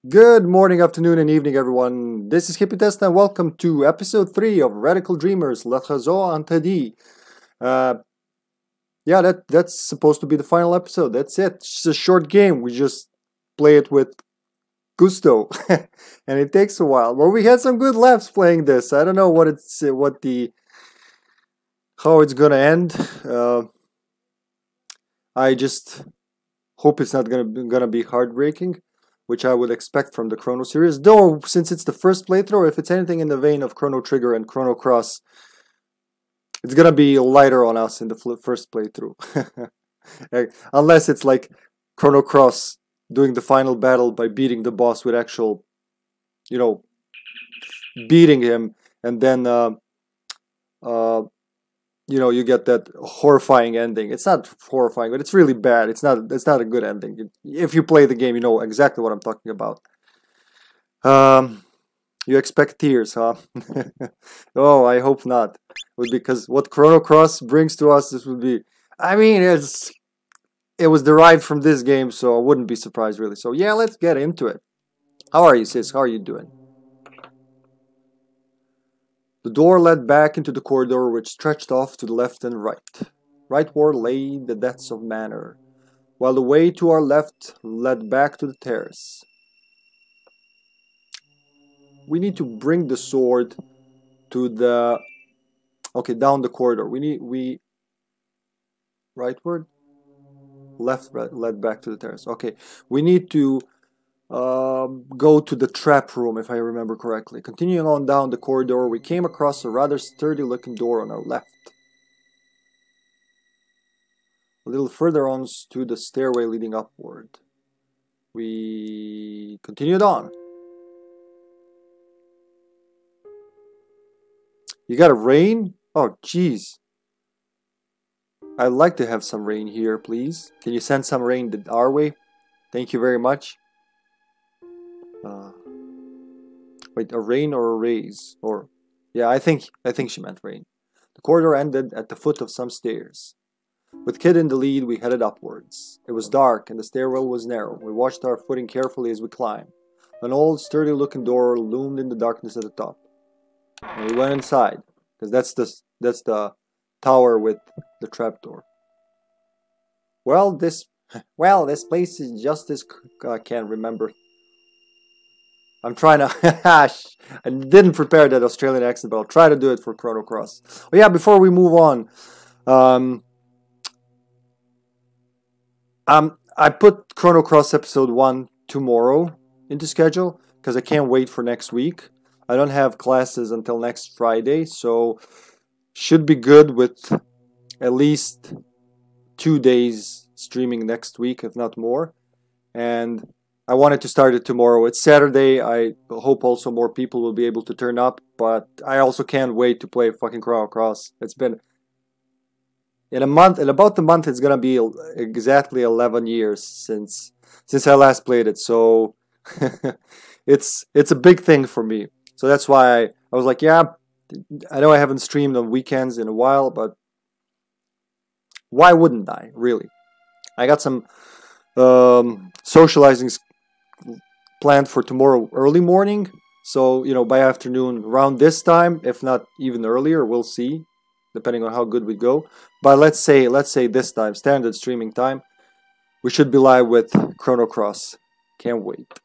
Good morning, afternoon, and evening, everyone. This is HippyTesla, and welcome to episode 3 of Radical Dreamers, Trésor Interdit. Uh, yeah, that's supposed to be the final episode. That's it. It's a short game. We just play it with gusto, and it takes a while. Well, we had some good laughs playing this. I don't know how it's gonna end. I just hope it's not gonna be heartbreaking, which I would expect from the Chrono series. Though, since it's the first playthrough, if it's anything in the vein of Chrono Trigger and Chrono Cross, it's gonna be lighter on us in the first playthrough. Unless it's like Chrono Cross doing the final battle by beating the boss with actual, you know, beating him, and then you get that horrifying ending. It's not horrifying, but it's really bad. It's not a good ending. If you play the game, you know exactly what I'm talking about. You expect tears, huh? Oh, I hope not. Because what Chrono Cross brings to us, this would be. I mean, it was derived from this game, so I wouldn't be surprised really. So yeah, let's get into it. How are you, sis? How are you doing? The door led back into the corridor, which stretched off to the left and right. Rightward lay the depths of Manor, while the way to our left led back to the terrace. We need to bring the sword to the... Okay, down the corridor. Rightward? Left led back to the terrace. Okay, we need to go to the trap room, if I remember correctly. Continuing on down the corridor, we came across a rather sturdy looking door on our left. A little further on stood the stairway leading upward. We continued on. You got a rain? Oh, jeez. I'd like to have some rain here, please. Can you send some rain our way? Thank you very much. Wait, a rain or a raise? Or, yeah, I think she meant rain. The corridor ended at the foot of some stairs. With Kid in the lead, we headed upwards. It was dark and the stairwell was narrow. We watched our footing carefully as we climbed. An old, sturdy-looking door loomed in the darkness at the top. And we went inside, because that's the tower with the trapdoor. Well, this place is just as... I can't remember. I'm trying to... I didn't prepare that Australian accent, but I'll try to do it for Chrono Cross. Oh yeah, before we move on... I put Chrono Cross episode 1 tomorrow into schedule, because I can't wait for next week. I don't have classes until next Friday, so should be good with at least 2 days streaming next week, if not more. And I wanted to start it tomorrow. It's Saturday. I hope also more people will be able to turn up, but I also can't wait to play fucking Chrono Cross. It's been... In about the month, it's gonna be exactly 11 years since I last played it. So it's a big thing for me. So that's why I was like, yeah, I know I haven't streamed on weekends in a while, but why wouldn't I, really? I got some socializing planned for tomorrow early morning. So, by afternoon, around this time, if not even earlier, we'll see, depending on how good we go. But let's say this time, standard streaming time, we should be live with Chrono Cross. Can't wait.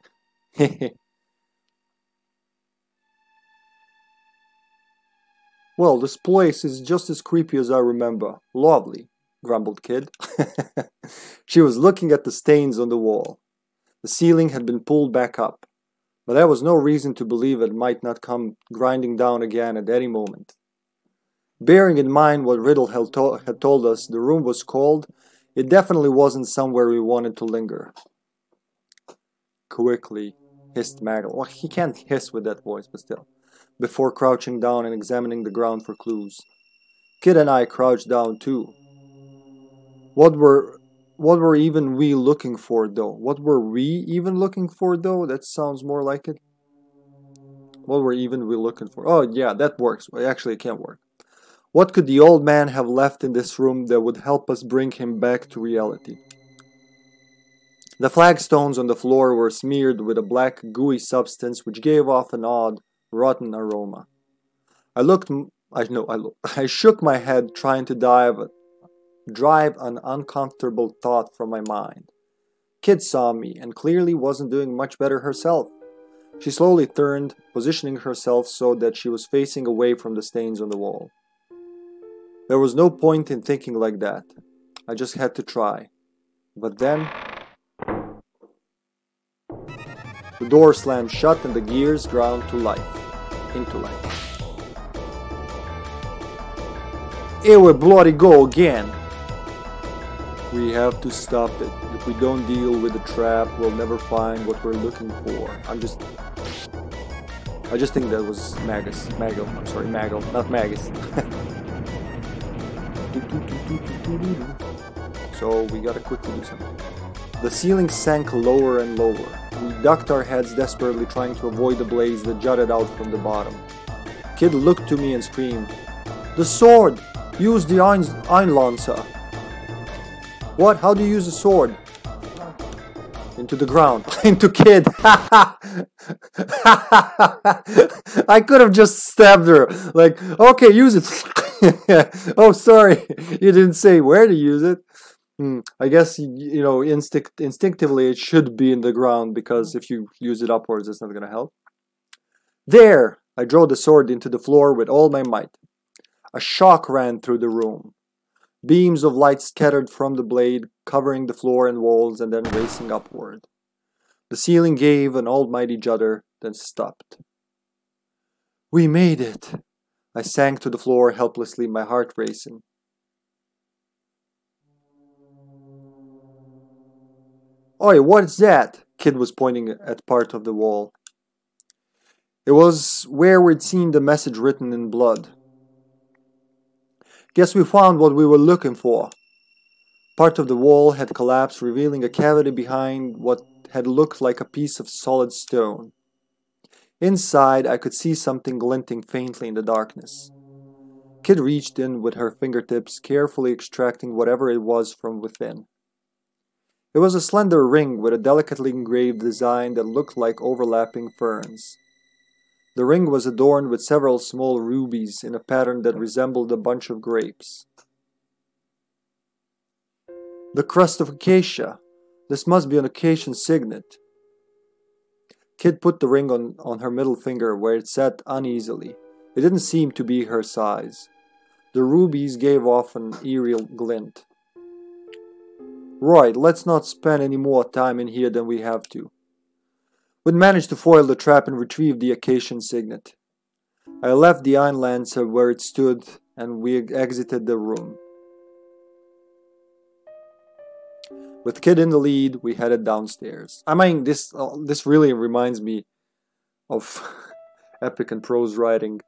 Well, this place is just as creepy as I remember. Lovely, grumbled Kid. She was looking at the stains on the wall. The ceiling had been pulled back up, but that was no reason to believe it might not come grinding down again at any moment. Bearing in mind what Riddle had told us, the room was cold. It definitely wasn't somewhere we wanted to linger. Quickly, hissed Maggle. Well, he can't hiss with that voice, but still. Before crouching down and examining the ground for clues. Kid and I crouched down too. What were even we looking for, though? What were we even looking for, though? That sounds more like it. What were even we looking for? Oh, yeah, that works. Actually, it can't work. What could the old man have left in this room that would help us bring him back to reality? The flagstones on the floor were smeared with a black, gooey substance which gave off an odd, rotten aroma. I shook my head, trying to drive an uncomfortable thought from my mind. Kid saw me and clearly wasn't doing much better herself. She slowly turned, positioning herself so that she was facing away from the stains on the wall. There was no point in thinking like that. I just had to try. But then the door slammed shut and the gears ground into life. Here we bloody go again. We have to stop it. If we don't deal with the trap, we'll never find what we're looking for. I just think that was Magus. I'm sorry, Maggle, not Magus. So we gotta quickly do something. The ceiling sank lower and lower. We ducked our heads desperately, trying to avoid the blaze that jutted out from the bottom. Kid looked to me and screamed, "The sword! Use the Einlancer!" What? How do you use a sword? Into the ground. Into Kid. I could have just stabbed her. Like, okay, use it. Oh, sorry. You didn't say where to use it. I guess, you know, instinctively it should be in the ground, because if you use it upwards, it's not going to help. There! I drove the sword into the floor with all my might. A shock ran through the room. Beams of light scattered from the blade, covering the floor and walls and then racing upward. The ceiling gave an almighty judder, then stopped. We made it! I sank to the floor helplessly, my heart racing. Oi, what's that? Kid was pointing at part of the wall. It was where we'd seen the message written in blood. Guess we found what we were looking for. Part of the wall had collapsed, revealing a cavity behind what had looked like a piece of solid stone. Inside, I could see something glinting faintly in the darkness. Kid reached in with her fingertips, carefully extracting whatever it was from within. It was a slender ring with a delicately engraved design that looked like overlapping ferns. The ring was adorned with several small rubies in a pattern that resembled a bunch of grapes. The crust of acacia. This must be an acacian signet. Kid put the ring on her middle finger, where it sat uneasily. It didn't seem to be her size. The rubies gave off an eerie glint. Right, let's not spend any more time in here than we have to. We'd managed to foil the trap and retrieve the acacian signet. I left the Einlancer where it stood, and we exited the room. With Kid in the lead, we headed downstairs. I mean, this really reminds me of epic and prose writing.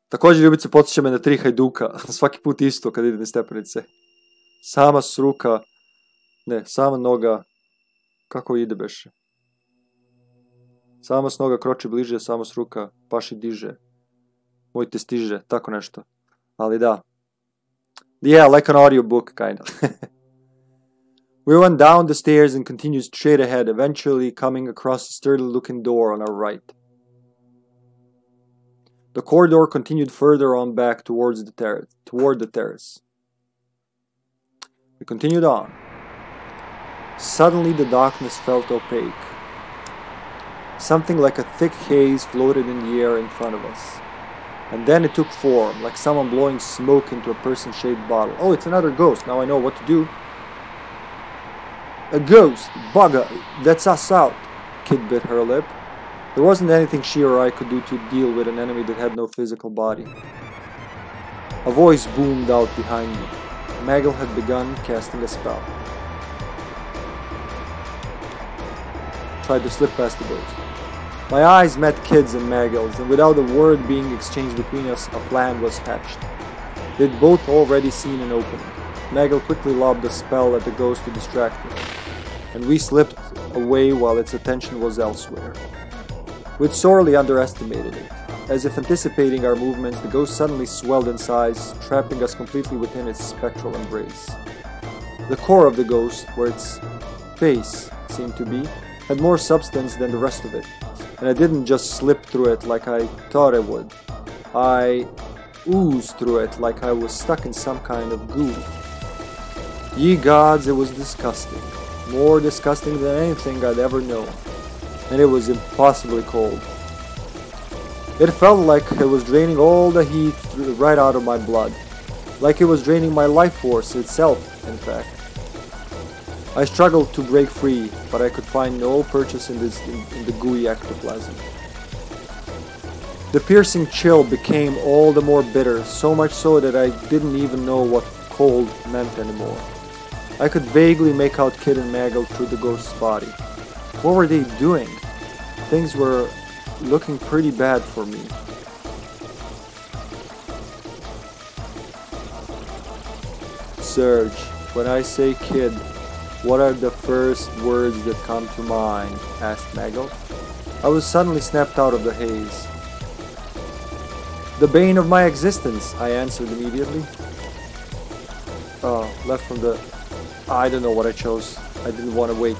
Također ljubice podsjeća me na 3 hajduka. Svaki put isto kad idem stepenice. Sama ruka, ne, sama noga, kako ide beše? Sama s noga kroči bliže, sama s ruka paši diže. Moj te stiže, tako nešto. Ali da. Yeah, like an audiobook, kind of. We went down the stairs and continued straight ahead, eventually coming across a sturdy-looking door on our right. The corridor continued further on back toward the terrace. We continued on. Suddenly the darkness felt opaque. Something like a thick haze floated in the air in front of us. And then it took form, like someone blowing smoke into a person-shaped bottle. Oh, it's another ghost. Now I know what to do. A ghost! Bugger! That's us out! Kid bit her lip. There wasn't anything she or I could do to deal with an enemy that had no physical body. A voice boomed out behind me. Maggle had begun casting a spell. Tried to slip past the ghost. My eyes met Kid's and Maggle's, and without a word being exchanged between us, a plan was hatched. They'd both already seen an opening. Maggle quickly lobbed a spell at the ghost to distract it, and we slipped away while its attention was elsewhere. We'd sorely underestimated it. As if anticipating our movements, the ghost suddenly swelled in size, trapping us completely within its spectral embrace. The core of the ghost, where its face seemed to be, had more substance than the rest of it, and I didn't just slip through it like I thought I would. I oozed through it like I was stuck in some kind of goo. Ye gods, it was disgusting. More disgusting than anything I'd ever known. And it was impossibly cold. It felt like it was draining all the heat right out of my blood. Like it was draining my life force itself, in fact. I struggled to break free, but I could find no purchase in the gooey ectoplasm. The piercing chill became all the more bitter, so much so that I didn't even know what cold meant anymore. I could vaguely make out Kid and Maggle through the ghost's body. What were they doing? Things were looking pretty bad for me. Serge, when I say kid, what are the first words that come to mind? Asked Maggle. I was suddenly snapped out of the haze. The bane of my existence, I answered immediately. Left from the... I don't know what I chose. I didn't want to wait.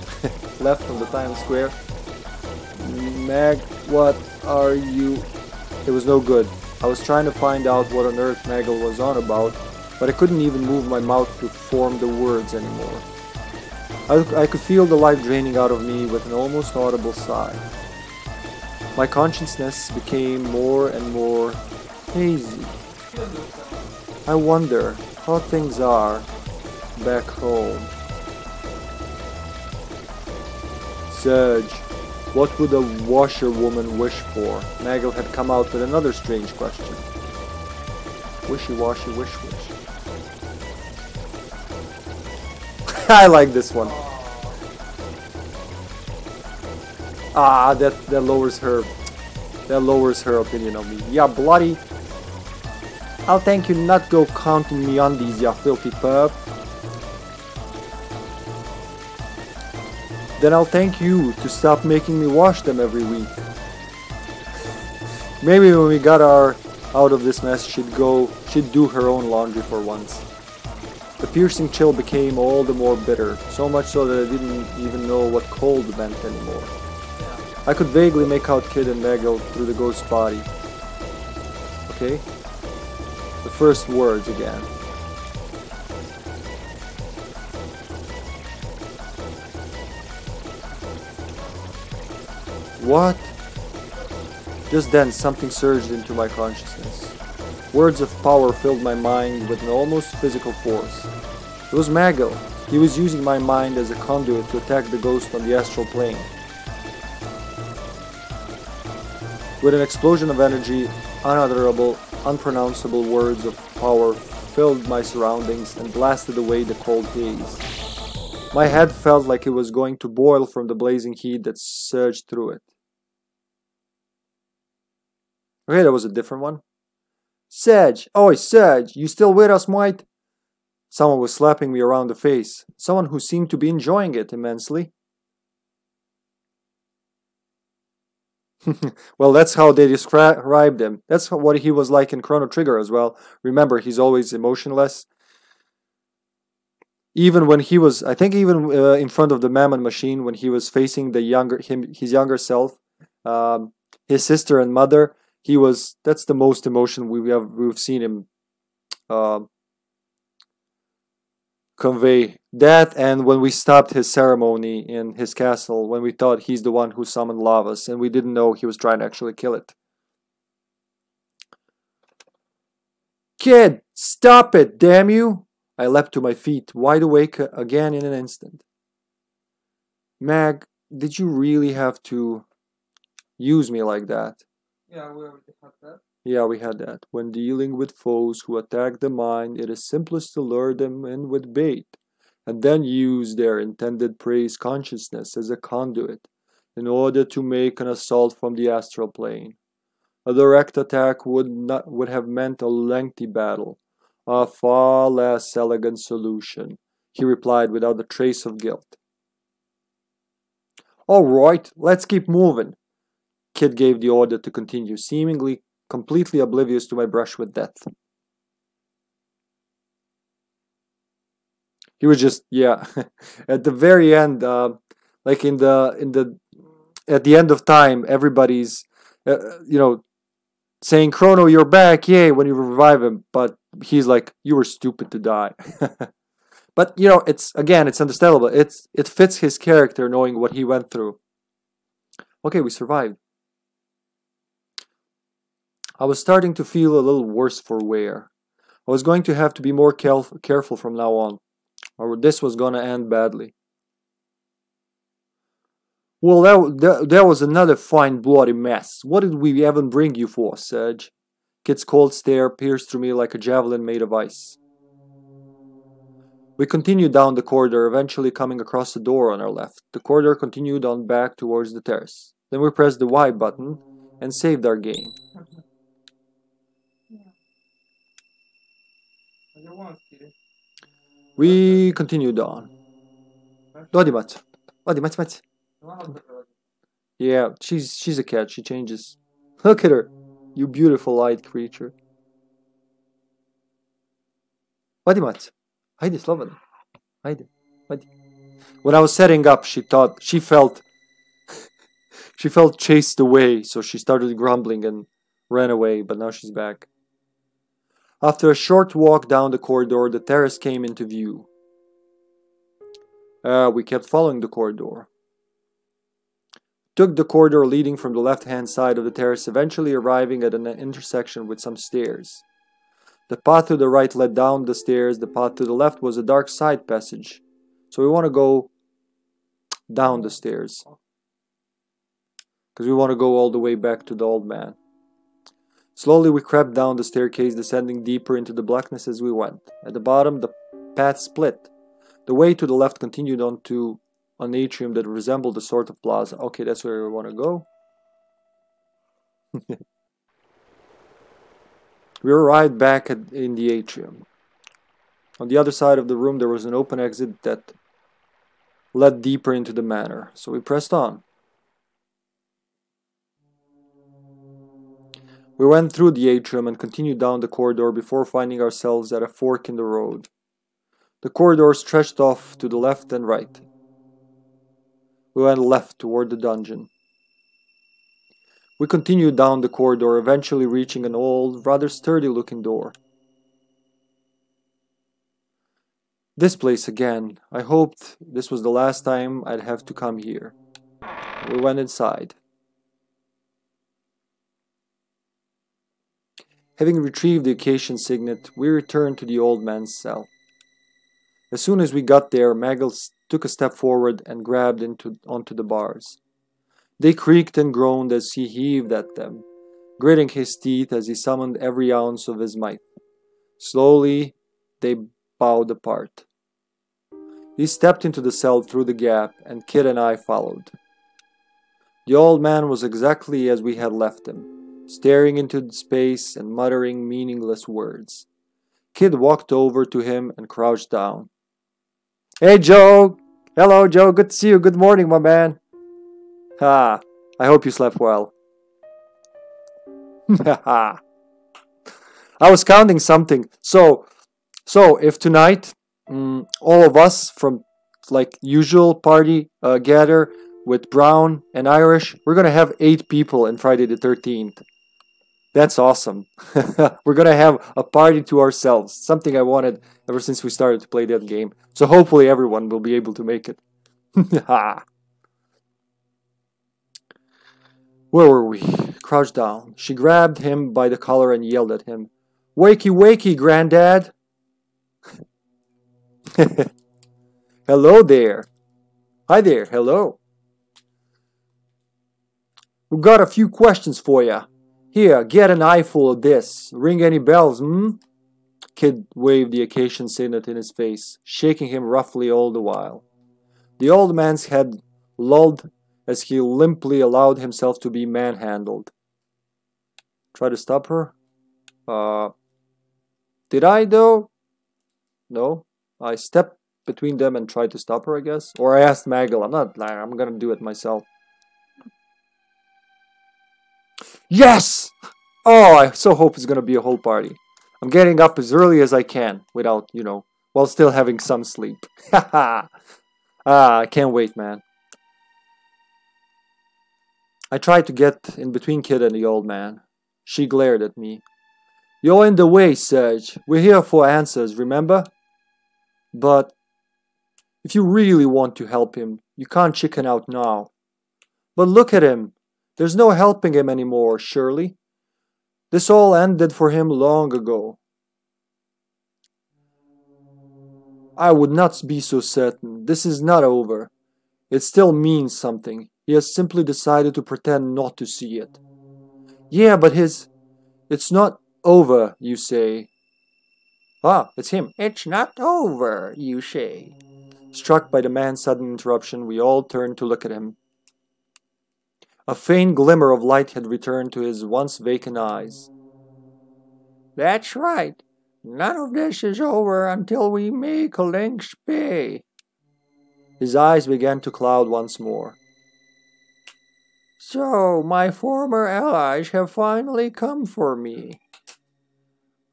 Left from the Times Square. Mag, what are you... It was no good. I was trying to find out what on earth Maggle was on about, but I couldn't even move my mouth to form the words anymore. I could feel the life draining out of me with an almost audible sigh. My consciousness became more and more hazy. I wonder how things are back home. Serge, what would a washerwoman wish for? Maggle had come out with another strange question. Wishy-washy, wish-wish. I like this one. Ah, that lowers her opinion of me. Yeah, bloody. I'll thank you not go counting me undies, ya filthy pup. Then I'll thank you to stop making me wash them every week. Maybe when we got out of this mess, she'd do her own laundry for once. The piercing chill became all the more bitter, so much so that I didn't even know what cold meant anymore. I could vaguely make out Kid and Maggle through the ghost's body. Okay? The first words again. What? Just then something surged into my consciousness. Words of power filled my mind with an almost physical force. It was Maggle. He was using my mind as a conduit to attack the ghost on the astral plane. With an explosion of energy, unutterable, unpronounceable words of power filled my surroundings and blasted away the cold haze. My head felt like it was going to boil from the blazing heat that surged through it. Okay, that was a different one. Serge! Oi, Serge! You still with us, mate? Someone was slapping me around the face. Someone who seemed to be enjoying it immensely. Well, that's how they described him. That's what he was like in Chrono Trigger as well. Remember, he's always emotionless. Even when he was, I think even in front of the Mammon machine, when he was facing his younger self, his sister and mother, that's the most emotion we've seen him convey. That, and when we stopped his ceremony in his castle, when we thought he's the one who summoned Lavas, and we didn't know he was trying to actually kill it. Kid, stop it, damn you! I leapt to my feet, wide awake again in an instant. Mag, did you really have to use me like that? Yeah, we already had that. Yeah, we had that. When dealing with foes who attack the mind, it is simplest to lure them in with bait, and then use their intended prey's consciousness as a conduit in order to make an assault from the astral plane. A direct attack would have meant a lengthy battle, a far less elegant solution, he replied without a trace of guilt. All right, let's keep moving. Kid gave the order to continue, seemingly completely oblivious to my brush with death. He was just, yeah. At the very end, like at the end of time, everybody's, you know, saying, Chrono, you're back, yay, when you revive him. But he's like, you were stupid to die. But, you know, it's understandable. It fits his character knowing what he went through. Okay, we survived. I was starting to feel a little worse for wear. I was going to have to be more careful from now on, or this was going to end badly. Well, that was another fine bloody mess. What did we even bring you for, Serge? Kit's cold stare pierced through me like a javelin made of ice. We continued down the corridor, eventually coming across a door on our left. The corridor continued on back towards the terrace. Then we pressed the Y button and saved our game. We continued on. Yeah, she's a cat, she changes. Look at her, you beautiful light creature. Haydi Slovan. Haydi. When I was setting up, she felt chased away, so she started grumbling and ran away, but now she's back. After a short walk down the corridor, the terrace came into view. We kept following the corridor. Took the corridor leading from the left-hand side of the terrace, eventually arriving at an intersection with some stairs. The path to the right led down the stairs, the path to the left was a dark side passage. So we want to go down the stairs, because we want to go all the way back to the old man. Slowly we crept down the staircase, descending deeper into the blackness as we went. At the bottom, the path split. The way to the left continued onto an atrium that resembled a sort of plaza. Okay, that's where we want to go. We arrived back in the atrium. On the other side of the room there was an open exit that led deeper into the manor, so we pressed on. We went through the atrium and continued down the corridor before finding ourselves at a fork in the road. The corridor stretched off to the left and right. We went left toward the dungeon. We continued down the corridor, eventually reaching an old, rather sturdy-looking door. This place again. I hoped this was the last time I'd have to come here. We went inside. Having retrieved the occasion signet, we returned to the old man's cell. As soon as we got there, Maggles took a step forward and grabbed onto the bars. They creaked and groaned as he heaved at them, gritting his teeth as he summoned every ounce of his might. Slowly, they bowed apart. He stepped into the cell through the gap, and Kid and I followed. The old man was exactly as we had left him, staring into space and muttering meaningless words. Kid walked over to him and crouched down. "Hey, Joe! Hello, Joe. Good to see you. Good morning, my man." "Ah, I hope you slept well." I was counting something. So if tonight all of us from like usual party gather with Brown and Irish, we're gonna have 8 people in Friday the 13th. That's awesome. We're gonna have a party to ourselves. Something I wanted ever since we started to play that game. So hopefully everyone will be able to make it. Where were we? Crouched down. She grabbed him by the collar and yelled at him. "Wakey, wakey, Granddad!" "Hello there." "Hi there, hello." "We've got a few questions for ya. Here, get an eyeful of this. Ring any bells, Kid waved the occasion signet in his face, shaking him roughly all the while. The old man's head lolled as he limply allowed himself to be manhandled. Try to stop her? Did I, though? No. I stepped between them and tried to stop her, I guess. Or I asked Maggle. I'm gonna do it myself. Yes! Oh, I so hope it's gonna be a whole party. I'm getting up as early as I can without, while still having some sleep. Haha! I can't wait, man. I tried to get in between Kid and the old man. She glared at me. You're in the way, Serge. We're here for answers, remember? But if you really want to help him, you can't chicken out now. But look at him. There's no helping him anymore, surely. This all ended for him long ago. I would not be so certain. This is not over. It still means something. He has simply decided to pretend not to see it. Yeah, but it's not over, you say. Ah, it's him. It's not over, you say. Struck by the man's sudden interruption, we all turned to look at him. A faint glimmer of light had returned to his once vacant eyes. That's right. None of this is over until we make Link's pay. His eyes began to cloud once more. So, my former allies have finally come for me.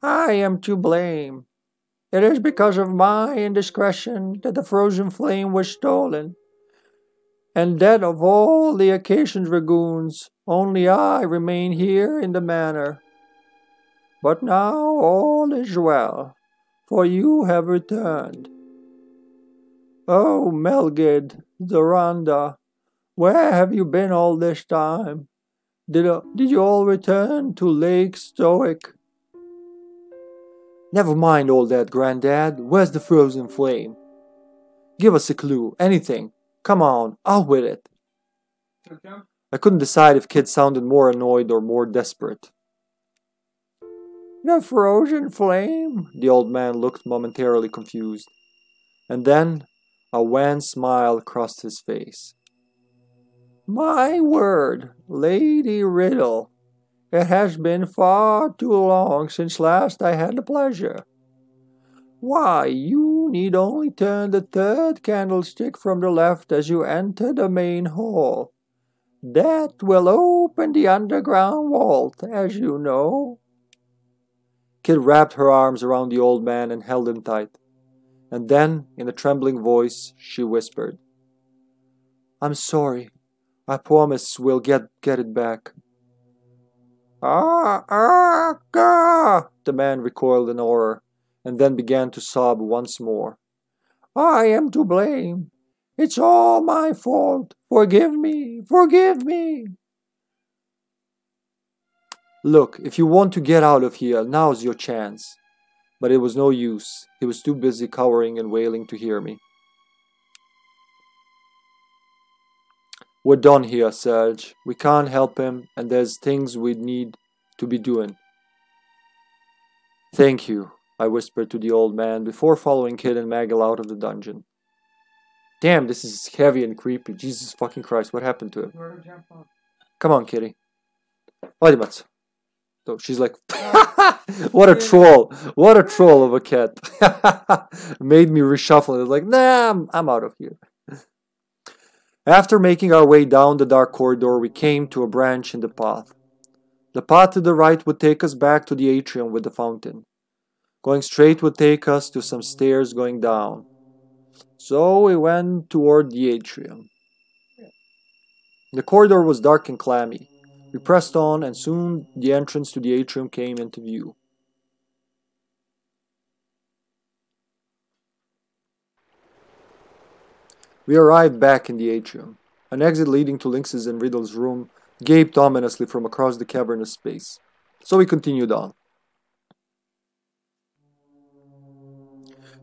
I am to blame. It is because of my indiscretion that the frozen flame was stolen. And that of all the Acacian dragoons, only I remain here in the manor. But now all is well, for you have returned. Oh, Melgid, Zoranda, where have you been all this time? Did you all return to Lake Stoic? Never mind all that, Granddad. Where's the frozen flame? Give us a clue, anything. Come on, out with it. Okay. I couldn't decide if Kid sounded more annoyed or more desperate. The frozen flame? The old man looked momentarily confused. And then a wan smile crossed his face. My word, Lady Riddle, it has been far too long since last I had the pleasure. Why, you need only turn the third candlestick from the left as you enter the main hall. That will open the underground vault, as you know. Kid wrapped her arms around the old man and held him tight. And then, in a trembling voice, she whispered, I'm sorry. I promise we'll get it back. Gah! The man recoiled in horror, and then began to sob once more. I am to blame. It's all my fault. Forgive me. Forgive me. Look, if you want to get out of here, now's your chance. But it was no use. He was too busy cowering and wailing to hear me. We're done here, Serge. We can't help him, and there's things we need to be doing. Thank you, I whispered to the old man before following Kid and Maggle out of the dungeon. Damn, this is heavy and creepy. Jesus fucking Christ, what happened to him? Come on, kitty. Hadi So she's like, what a troll. What a troll of a cat. Made me reshuffle it. Like, nah, I'm out of here. After making our way down the dark corridor, we came to a branch in the path. The path to the right would take us back to the atrium with the fountain. Going straight would take us to some stairs going down. So we went toward the atrium. The corridor was dark and clammy. We pressed on, and soon the entrance to the atrium came into view. We arrived back in the atrium. An exit leading to Lynx's and Riddle's room gaped ominously from across the cavernous space. So we continued on.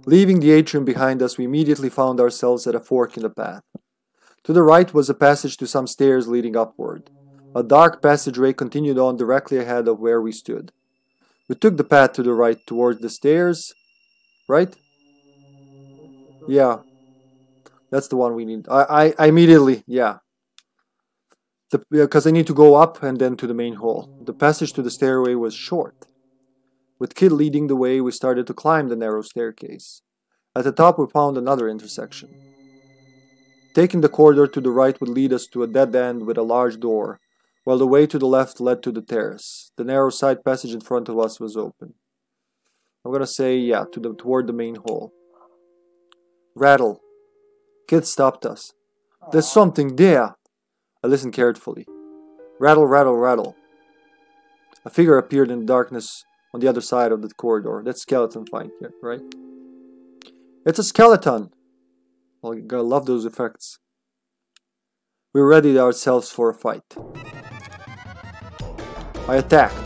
Leaving the atrium behind us, we immediately found ourselves at a fork in the path. To the right was a passage to some stairs leading upward. A dark passageway continued on directly ahead of where we stood. We took the path to the right towards the stairs. Right? Yeah. That's the one we need. I immediately, yeah. Because I need to go up and then to the main hall. The passage to the stairway was short. With Kid leading the way, we started to climb the narrow staircase. At the top, we found another intersection. Taking the corridor to the right would lead us to a dead end with a large door, while the way to the left led to the terrace. The narrow side passage in front of us was open. I'm gonna say, yeah, toward the main hall. Rattle. Kid stopped us. There's something there. I listened carefully. Rattle, rattle, rattle. A figure appeared in the darkness on the other side of the corridor. That's skeleton fight here, right? It's a skeleton! Well, you gotta love those effects. We readied ourselves for a fight. I attacked.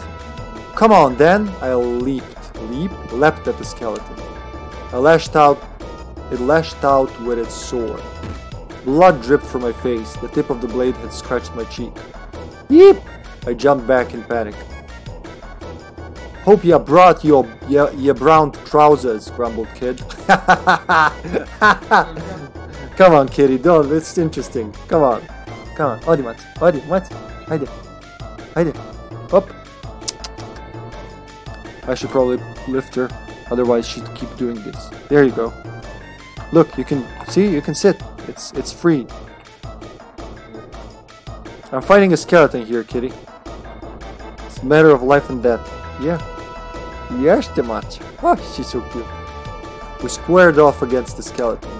Come on then! I leapt at the skeleton. I lashed out. It lashed out with its sword. Blood dripped from my face. The tip of the blade had scratched my cheek. Yeep! I jumped back in panic. Hope ya brought your brown trousers, grumbled Kid. Come on, Kitty, don't. It's interesting. Come on. Come on. Hadi mat. Hadi mat. Haydi. Haydi. Up. I should probably lift her. Otherwise she'd keep doing this. There you go. Look, you can see, you can sit. It's free. I'm fighting a skeleton here, Kitty. It's a matter of life and death. Yeah. Yes, the much. Oh, she's so cute. We squared off against the skeleton.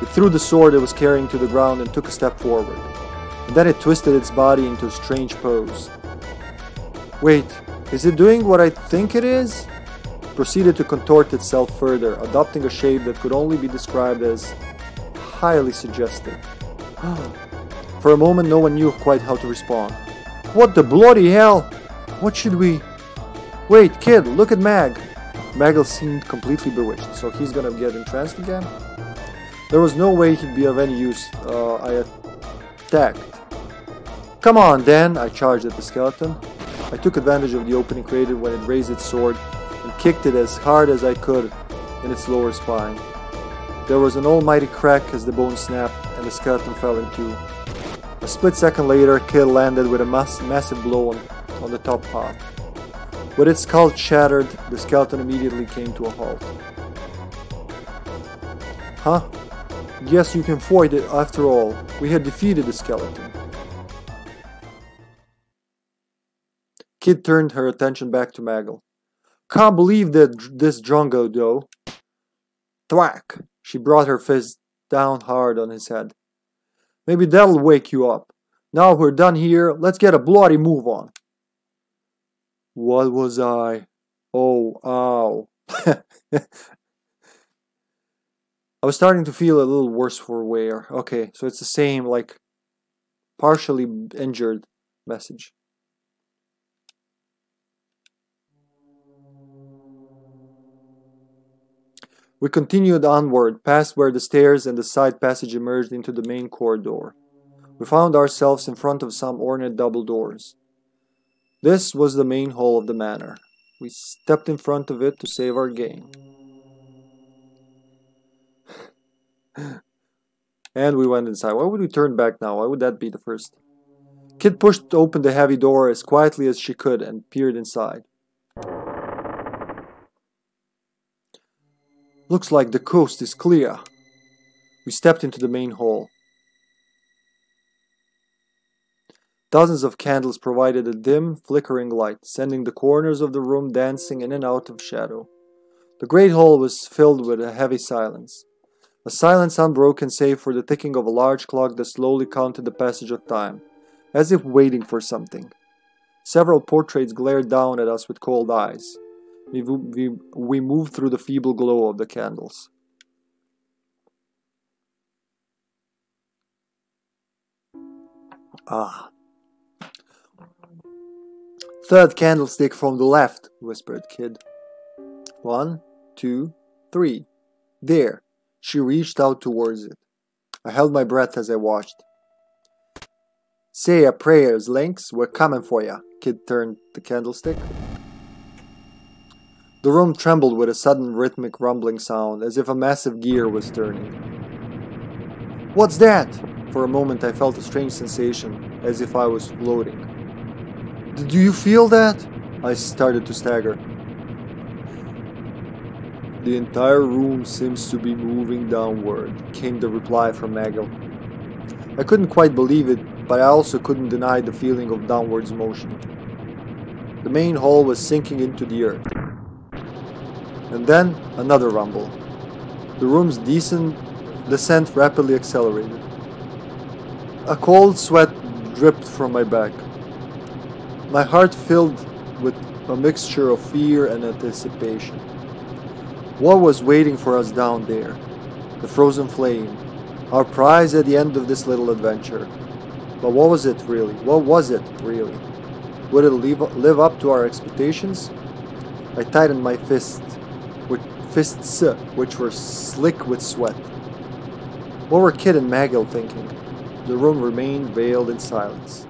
It threw the sword it was carrying to the ground and took a step forward. And then it twisted its body into a strange pose. Wait, is it doing what I think it is? It proceeded to contort itself further, adopting a shape that could only be described as highly suggestive. For a moment no one knew quite how to respond. What the bloody hell? What should we... Wait, Kid, look at Mag. Maggle seemed completely bewitched, so he's gonna get entranced again? There was no way he'd be of any use. I attacked. Come on, Dan! I charged at the skeleton. I took advantage of the opening created when it raised its sword and kicked it as hard as I could in its lower spine. There was an almighty crack as the bone snapped and the skeleton fell in two. A split second later, Kid landed with a massive blow on the top half. With its skull shattered, the skeleton immediately came to a halt. Huh? Guess you can fight it after all. We had defeated the skeleton. Kid turned her attention back to Maggle. Can't believe this Drongo though. Thwack! She brought her fist down hard on his head. Maybe that'll wake you up. Now we're done here, let's get a bloody move on. What was I? Oh, ow. I was starting to feel a little worse for wear. Okay, so it's the same, like, partially injured message. We continued onward, past where the stairs and the side passage emerged into the main corridor. We found ourselves in front of some ornate double doors. This was the main hall of the manor. We stepped in front of it to save our game. And we went inside. Why would we turn back now? Why would that be the first? Kid pushed open the heavy door as quietly as she could and peered inside. Looks like the coast is clear. We stepped into the main hall. Dozens of candles provided a dim, flickering light, sending the corners of the room dancing in and out of shadow. The great hall was filled with a heavy silence. A silence unbroken save for the ticking of a large clock that slowly counted the passage of time, as if waiting for something. Several portraits glared down at us with cold eyes. We moved through the feeble glow of the candles. Ah. Third candlestick from the left, whispered Kid. 1, 2, 3. There. She reached out towards it. I held my breath as I watched. Say your prayers, Lynx. We're coming for ya. Kid turned the candlestick. The room trembled with a sudden rhythmic rumbling sound, as if a massive gear was turning. What's that? For a moment I felt a strange sensation, as if I was floating. Do you feel that? I started to stagger. The entire room seems to be moving downward, came the reply from Maggle. I couldn't quite believe it, but I also couldn't deny the feeling of downwards motion. The main hall was sinking into the earth. And then another rumble. The room's descent rapidly accelerated. A cold sweat dripped from my back. My heart filled with a mixture of fear and anticipation. What was waiting for us down there? The frozen flame, our prize at the end of this little adventure. But what was it really? What was it really? Would it live up to our expectations? I tightened my fists, which were slick with sweat. What were Kid and Magil thinking? The room remained veiled in silence.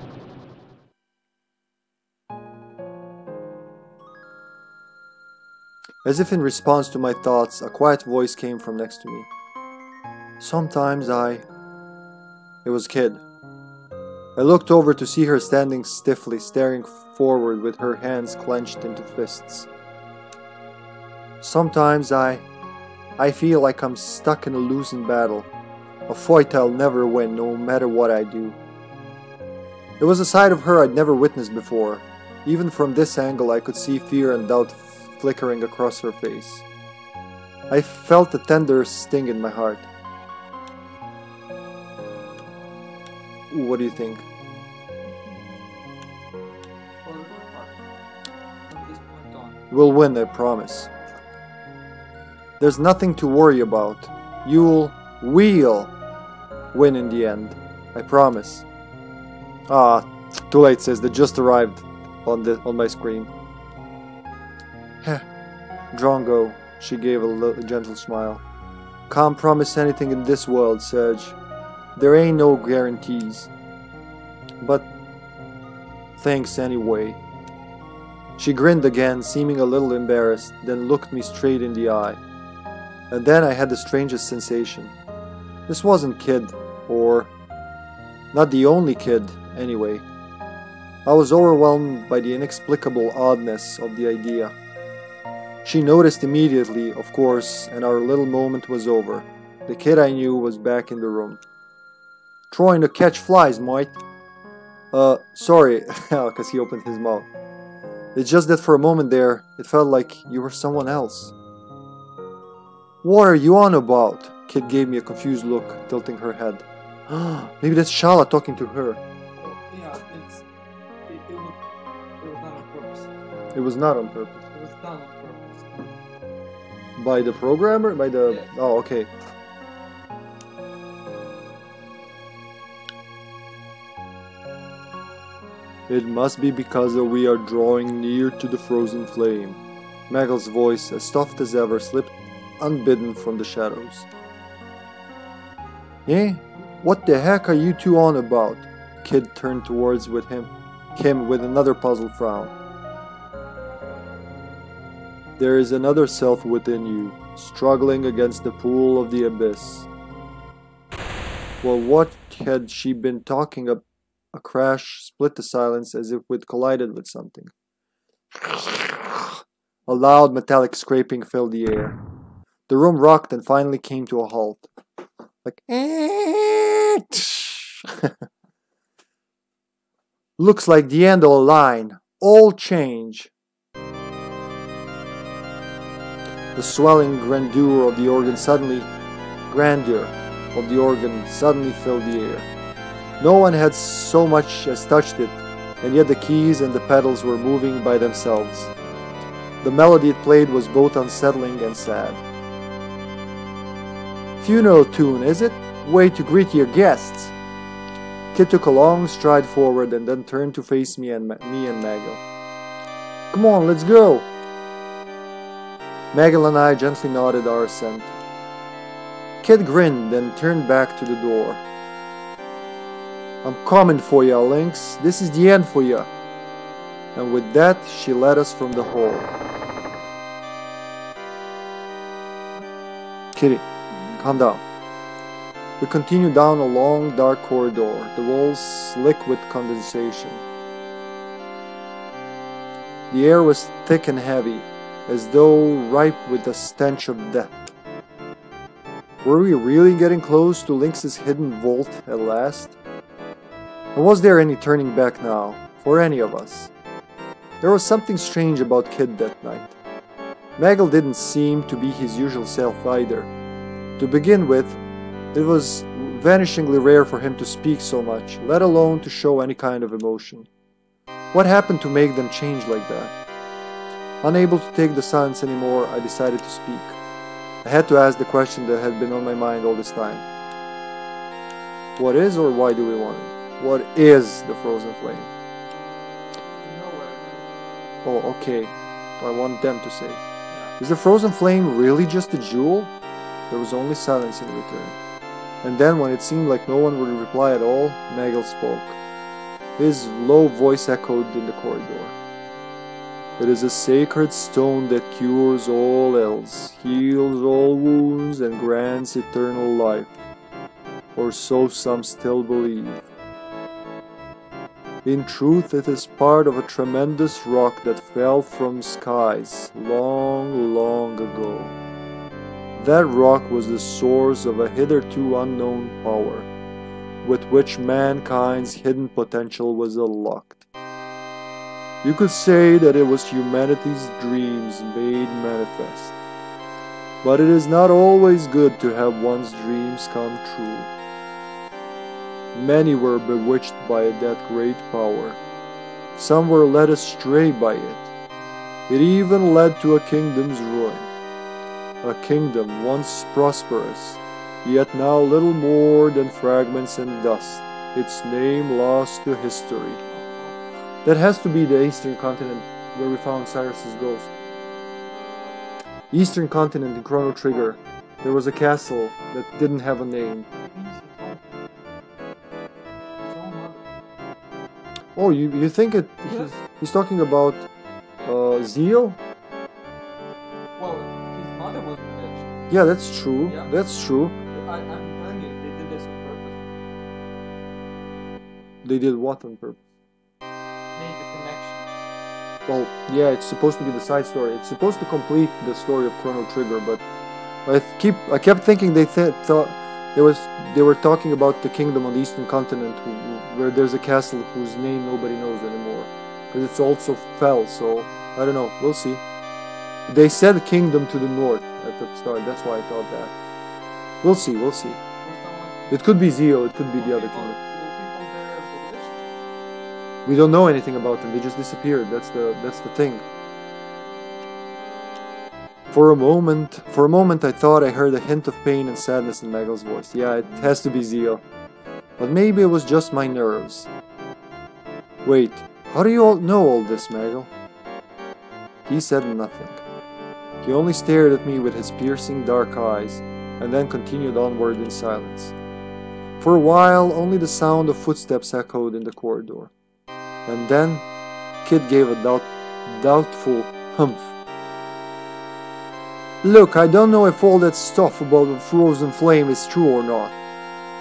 As if in response to my thoughts, a quiet voice came from next to me. Sometimes It was Kid. I looked over to see her standing stiffly, staring forward with her hands clenched into fists. Sometimes I feel like I'm stuck in a losing battle, a fight I'll never win no matter what I do. It was a side of her I'd never witnessed before. Even from this angle I could see fear and doubt flickering across her face. I felt a tender sting in my heart. What do you think? From this point on. We'll win, I promise. There's nothing to worry about. We'll win in the end. I promise. Too late, says they just arrived on my screen. Heh. Drongo, she gave a gentle smile. Can't promise anything in this world, Serge. There ain't no guarantees. But thanks anyway. She grinned again, seeming a little embarrassed, then looked me straight in the eye. And then I had the strangest sensation. This wasn't Kid, or not the only Kid, anyway. I was overwhelmed by the inexplicable oddness of the idea. She noticed immediately, of course, and our little moment was over. The Kid I knew was back in the room. Trying to catch flies, mate. Sorry, because he opened his mouth. It's just that for a moment there, it felt like you were someone else. What are you on about? Kid gave me a confused look, tilting her head. Maybe that's Shala talking to her. Yeah, it was not on purpose. It was not on purpose. It was done on purpose. By the programmer? By the... Yes. Oh, okay. It must be because we are drawing near to the frozen flame. Magel's voice, as soft as ever, slipped unbidden from the shadows. Eh? What the heck are you two on about? Kid turned towards him with another puzzled frown. There is another self within you, struggling against the pool of the abyss. Well, what had she been talking about? A crash split the silence as if we'd collided with something. A loud metallic scraping filled the air. The room rocked and finally came to a halt. Like, looks like the end of a line. All change. The swelling grandeur of the organ suddenly filled the air. No one had so much as touched it, and yet the keys and the pedals were moving by themselves. The melody it played was both unsettling and sad. Funeral tune, is it? Way to greet your guests. Kid took a long stride forward and then turned to face me and Magil. Come on, let's go. Magil and I gently nodded our assent. Kid grinned and turned back to the door. I'm coming for ya, Lynx. This is the end for ya. And with that, she led us from the hall. Kitty, calm down. We continued down a long, dark corridor, the walls slick with condensation. The air was thick and heavy, as though ripe with the stench of death. Were we really getting close to Lynx's hidden vault at last? Or was there any turning back now, for any of us? There was something strange about Kid that night. Magil didn't seem to be his usual self either. To begin with, It was vanishingly rare for him to speak so much, let alone to show any kind of emotion. What happened to make them change like that? Unable to take the silence anymore, I decided to speak. I had to ask the question that had been on my mind all this time. What is or why do we want it? What is the frozen flame? You know what it is. Oh, okay. I want them to say. Yeah. Is the frozen flame really just a jewel? There was only silence in return. And then, when it seemed like no one would reply at all, Nagel spoke. His low voice echoed in the corridor. It is a sacred stone that cures all ills, heals all wounds, and grants eternal life. Or so some still believe. In truth, it is part of a tremendous rock that fell from skies long, long ago. That rock was the source of a hitherto unknown power, with which mankind's hidden potential was unlocked. You could say that it was humanity's dreams made manifest. But it is not always good to have one's dreams come true. Many were bewitched by that great power. Some were led astray by it. It even led to a kingdom's ruin. A kingdom once prosperous, yet now little more than fragments and dust, its name lost to history. That has to be the Eastern continent where we found Cyrus's ghost. Eastern continent in Chrono Trigger, there was a castle that didn't have a name. Oh, you think it? Yes. He's talking about Zeal? Well, his mother was bewitched. Yeah, that's true. Yeah. That's true. I'm telling you, they did this on purpose. They did what on purpose? Made the connection. Well, yeah, it's supposed to be the side story. It's supposed to complete the story of Chrono Trigger, but I kept thinking thought they were talking about the kingdom on the Eastern continent where there's a castle whose name nobody knows anymore, because it's also fell. So I don't know. We'll see. They said kingdom to the north at the start. That's why I thought that. We'll see. We'll see. It could be Zeo. It could be the other kingdom. Were people there bewitched? We don't know anything about them. They just disappeared. That's the thing. For a moment I thought I heard a hint of pain and sadness in Magel's voice. Yeah, it has to be Zeo. But maybe it was just my nerves. Wait, how do you all know all this, Magel? He said nothing. He only stared at me with his piercing dark eyes, and then continued onward in silence. For a while, only the sound of footsteps echoed in the corridor. And then, Kid gave a doubtful humph. Look, I don't know if all that stuff about the frozen flame is true or not.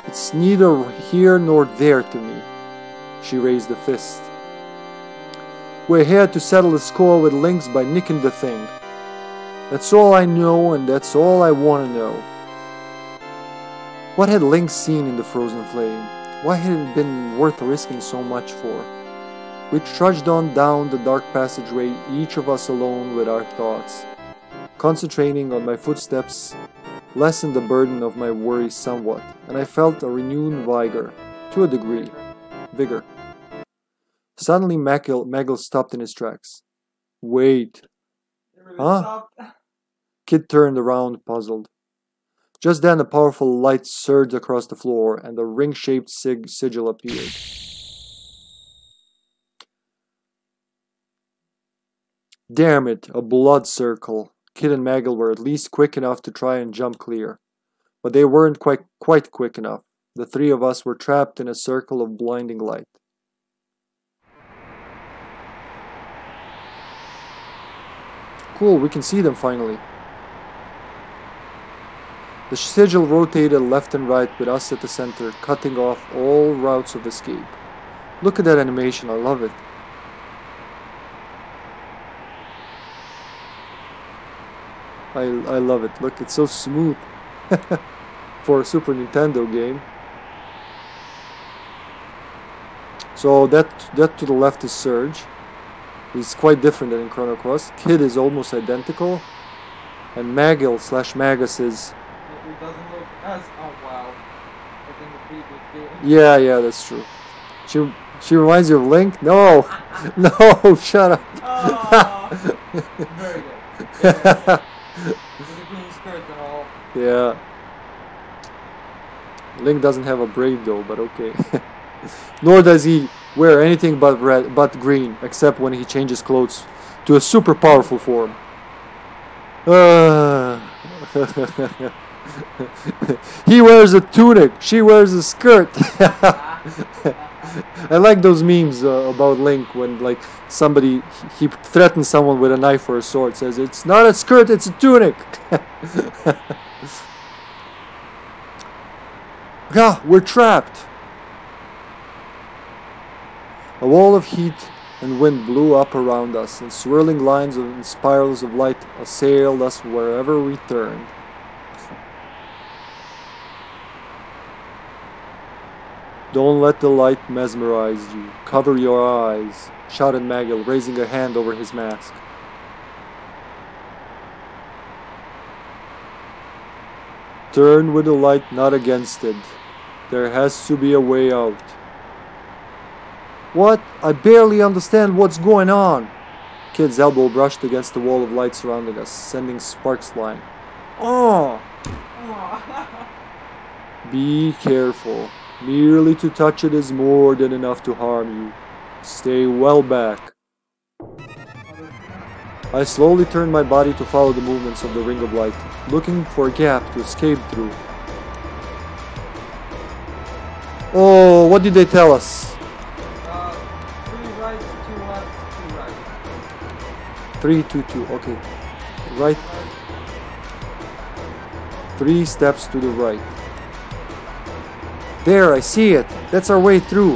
It's neither here nor there to me. She raised a fist. We're here to settle the score with Lynx by nicking the thing. That's all I know, and that's all I want to know. What had Lynx seen in the frozen flame? Why had it been worth risking so much for? We trudged on down the dark passageway, each of us alone with our thoughts. Concentrating on my footsteps lessened the burden of my worry somewhat, and I felt a renewed vigor, to a degree. Vigor. Suddenly Magel stopped in his tracks. Wait. They really Huh? stopped. Kid turned around, puzzled. Just then a powerful light surged across the floor, and a ring-shaped sigil appeared. Damn it, a blood circle. Kid and Magel were at least quick enough to try and jump clear. But they weren't quite quick enough. The three of us were trapped in a circle of blinding light. Cool, we can see them finally. The sigil rotated left and right with us at the center, cutting off all routes of escape. Look at that animation, I love it. I love it. Look, it's so smooth for a Super Nintendo game. So that to the left is Surge. He's quite different than in Chrono Cross. Kid is almost identical. And Magel / Magus is... It doesn't look as... Oh, wow. in the previous game. Yeah, that's true. She reminds you of Link? No! No, shut up! Oh, very good. Yeah. With the green skirt and all. Yeah. Link doesn't have a braid though, but okay. Nor does he wear anything but red, but green, except when he changes clothes to a super powerful form. He wears a tunic, she wears a skirt. I like those memes about Link when like somebody he threatens someone with a knife or a sword, says it's not a skirt, it's a tunic. Ah, we're trapped. A wall of heat and wind blew up around us, and swirling lines and spirals of light assailed us wherever we turned. Don't let the light mesmerize you. Cover your eyes, shouted Magil, raising a hand over his mask. Turn with the light, not against it. There has to be a way out. What? I barely understand what's going on. Kid's elbow brushed against the wall of light surrounding us, sending sparks flying. Oh! Be careful. Merely to touch it is more than enough to harm you. Stay well back. I slowly turned my body to follow the movements of the ring of light, looking for a gap to escape through. Oh, what did they tell us? 3 right, 2 left, 2 right. 3, 2, 2, okay. Right. 3 steps to the right. There, I see it. That's our way through.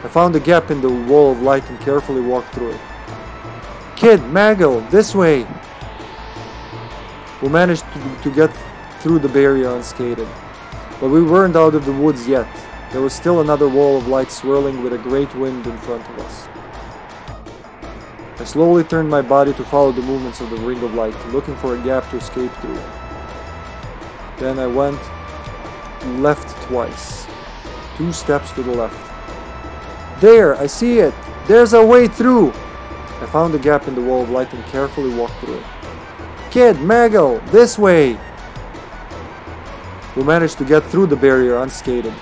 I found a gap in the wall of light and carefully walked through it. Kid, Magil, this way! We managed to get through the barrier unscathed. But we weren't out of the woods yet. There was still another wall of light swirling with a great wind in front of us. I slowly turned my body to follow the movements of the ring of light, looking for a gap to escape through. Then I went left twice. 2 steps to the left. There, I see it! There's our way through! I found a gap in the wall of light and carefully walked through it. Kid, Magil, this way! We managed to get through the barrier unscathed.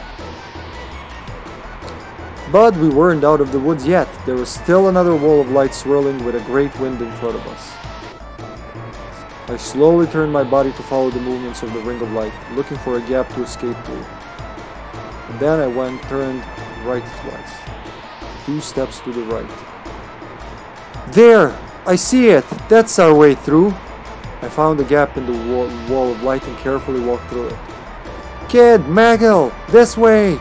But we weren't out of the woods yet. There was still another wall of light swirling with a great wind in front of us. I slowly turned my body to follow the movements of the ring of light, looking for a gap to escape through. And then I turned right twice. 2 steps to the right. There! I see it! That's our way through! I found a gap in the wall of light and carefully walked through it. Kid, Magil, this way!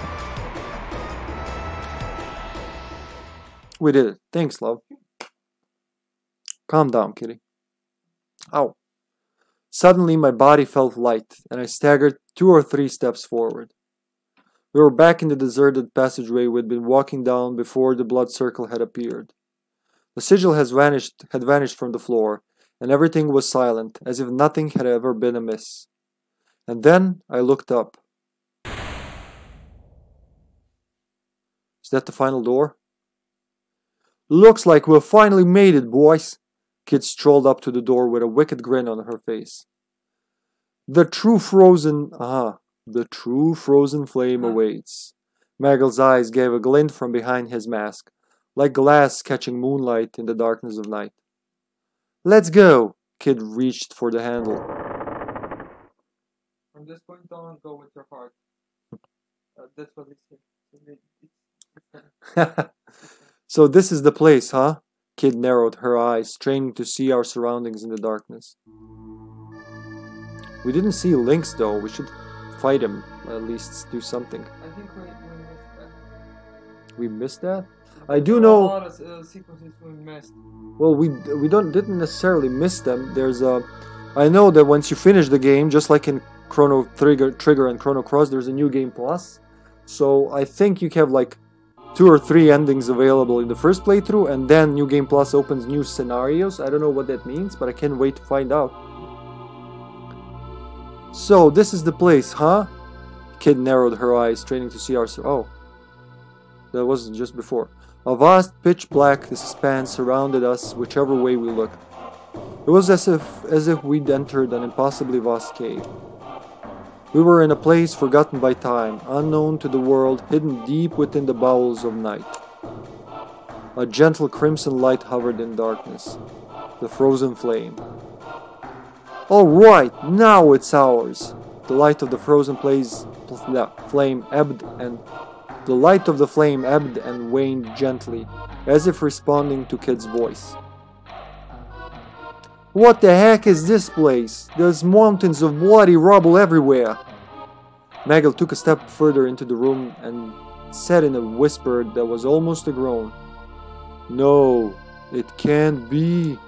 We did it. Thanks, love. Calm down, kitty. Ow. Suddenly my body felt light, and I staggered 2 or 3 steps forward. We were back in the deserted passageway we'd been walking down before the blood circle had appeared. The sigil had vanished from the floor, and everything was silent, as if nothing had ever been amiss. And then I looked up. Is that the final door? Looks like we've finally made it, boys. Kid strolled up to the door with a wicked grin on her face. The true frozen flame awaits. Magil's eyes gave a glint from behind his mask, like glass catching moonlight in the darkness of night. Let's go! Kid reached for the handle. From this point on, go with your heart. That's what it said. So this is the place, huh? Kid narrowed her eyes, straining to see our surroundings in the darkness. We didn't see Lynx though. We should fight him. At least do something. I think we missed that. We missed that? I do know. A lot of sequences we missed. Well, we didn't necessarily miss them. There's I know that once you finish the game, just like in Chrono Trigger and Chrono Cross, there's a new game plus. So I think you have like 2 or 3 endings available in the first playthrough, and then New Game Plus opens new scenarios. I don't know what that means, but I can't wait to find out. So, this is the place, huh? Kid narrowed her eyes, straining to see our... Oh. That wasn't just before. A vast pitch black expanse surrounded us whichever way we looked. It was as if we'd entered an impossibly vast cave. We were in a place forgotten by time, unknown to the world, hidden deep within the bowels of night. A gentle crimson light hovered in darkness. The frozen flame. All right, now it's ours. The light of the frozen flame ebbed and waned gently, as if responding to Kid's voice. What the heck is this place? There's mountains of bloody rubble everywhere. Magel took a step further into the room and said in a whisper that was almost a groan, "No, it can't be."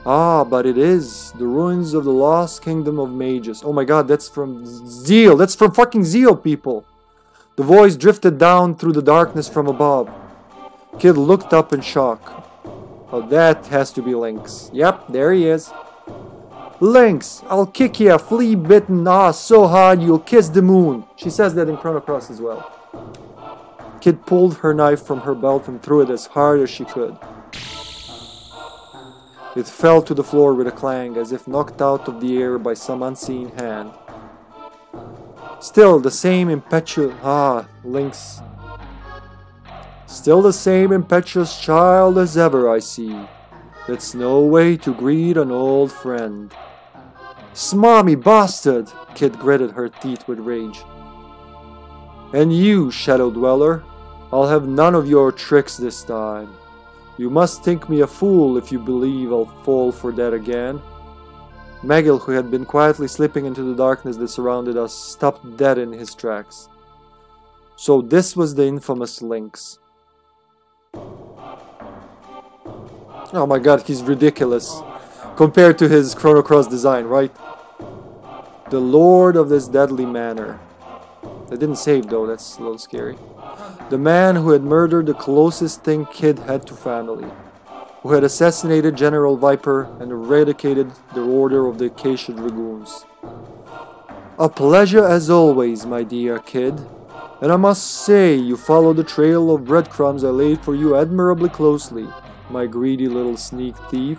Ah, but it is. The ruins of the lost kingdom of mages. Oh my god, that's from Zeal. That's from fucking Zeal, people. The voice drifted down through the darkness from above. Kid looked up in shock. Oh, that has to be Lynx. Yep, there he is. Lynx, I'll kick your flea-bitten ass so hard you'll kiss the moon. She says that in Chrono Cross as well. Kid pulled her knife from her belt and threw it as hard as she could. It fell to the floor with a clang, as if knocked out of the air by some unseen hand. Still the same impetuous... Lynx. Still the same impetuous child as ever, I see. It's no way to greet an old friend. Smarmy bastard! Kid gritted her teeth with rage. And you, Shadow Dweller, I'll have none of your tricks this time. You must think me a fool if you believe I'll fall for that again. Magel, who had been quietly slipping into the darkness that surrounded us, stopped dead in his tracks. So this was the infamous Lynx. Oh my god, he's ridiculous compared to his Chrono Cross design, right? The lord of this deadly manor. They didn't save though, that's a little scary. The man who had murdered the closest thing Kid had to family. Who had assassinated General Viper and eradicated the order of the Acacia Dragoons. A pleasure as always, my dear Kid. And I must say, you followed the trail of breadcrumbs I laid for you admirably closely, my greedy little sneak thief.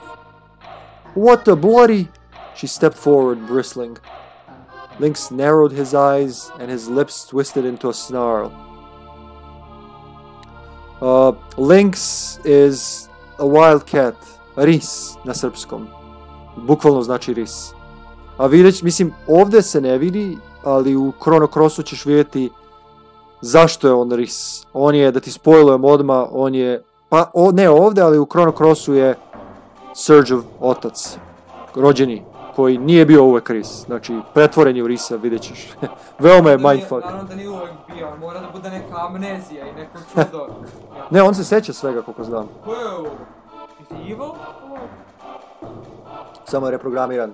What the bloody... She stepped forward, bristling. Lynx narrowed his eyes and his lips twisted into a snarl. Lynx is a wild cat. Ris na srpskom. Bukvalno znači ris. A vidjeć, mislim, ovdje se ne vidi, ali u Chrono Crossu ćeš vidjeti zašto je on ris. On je, da ti spojlujem odmah, on je... Pa, ne ovdje, ali u Chrono Crossu je Surgeov otac. Rođeni. Koji nije bio uvek ris. Znači, pretvoren je u risa, vidjet ćeš. Veoma je mindfuck. Naravno da nije uvek bio, mora da bude neka amnezija i neko čudo. Ne, on se seća svega, koliko znam. Wow. Is he evil? Samo je reprogramiran.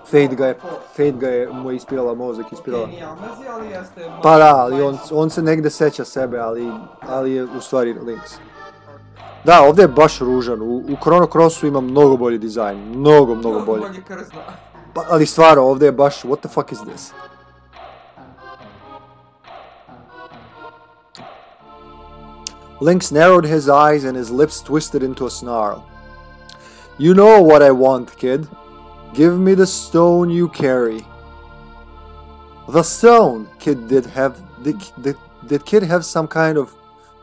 Fate ga je mu ispirala mozak, ispirala. Nije amnezija, ali jeste... Pa da, ali on se negde seća sebe, ali je u stvari Lynx. Da, ovdje je baš ružan. U Chrono Crossu ima mnogo bolji dizajn. Mnogo bolji. Mnogo bolji krzno. Pa, ali stvarno, ovdje je baš... What the fuck is this? Lynx narrowed his eyes and his lips twisted into a snarl. You know what I want, kid. Give me the stone you carry. The stone! Did Kid have some kind of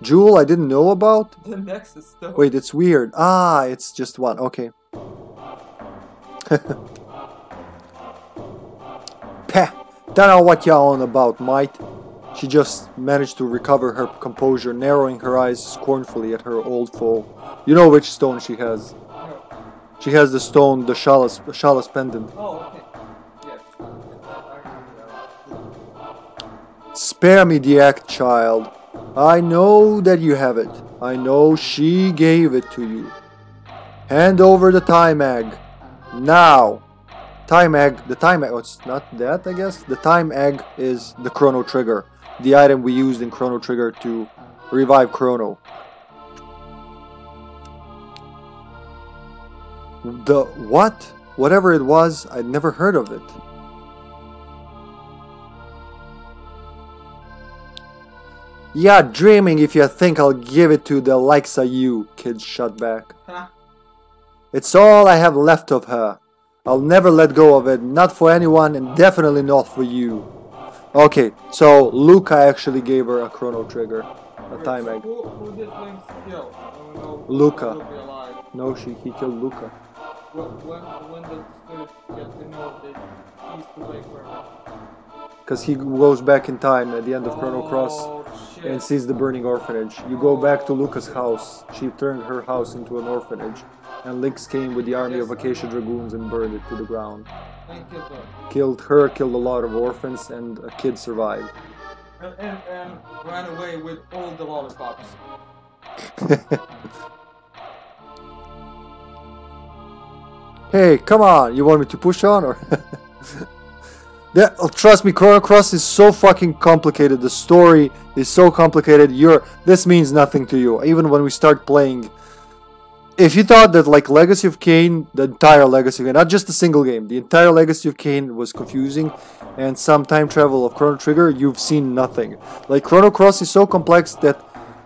jewel I didn't know about? The Nexus stone. Wait, it's weird. Ah, it's just one. Okay. Peh! Don't know what y'all on about, mate. She just managed to recover her composure, narrowing her eyes scornfully at her old foe. You know which stone she has. No. She has the stone, the Chalice pendant. Oh, okay. Yes. I remember that. Spare me the act, child. I know that you have it. I know she gave it to you. Hand over the time egg. Now. Time egg. The time egg. Oh, it's not that, I guess. The time egg is the Chrono Trigger. The item we used in Chrono Trigger to revive Chrono. The what? whatever it was, I'd never heard of it. Yeah, dreaming if you think I'll give it to the likes of you, Kid shot back. Huh? It's all I have left of her. I'll never let go of it, not for anyone and definitely not for you. Okay, so Luca actually gave her a chrono trigger, a time egg. Who did Lynx kill? No, Luca. Will be alive. No, he killed Luca. When does the spirit get to know that he's too late for her? Because he goes back in time at the end of Chrono Cross Oh, shit. and sees the burning orphanage. You go back to Luca's house. She turned her house into an orphanage. And Lynx came with the army of Acacia Dragoons and burned it to the ground. And killed her. Killed her, killed a lot of orphans, and a kid survived. And ran away with all the lollipops. Hey, come on! You want me to push on, or? Yeah, trust me, Chrono Cross is so fucking complicated. The story is so complicated. This means nothing to you. Even when we start playing, if you thought that like Legacy of Kain, the entire Legacy of Kain, not just a single game, the entire Legacy of Kain was confusing, and some time travel of Chrono Trigger, you've seen nothing. Like Chrono Cross is so complex that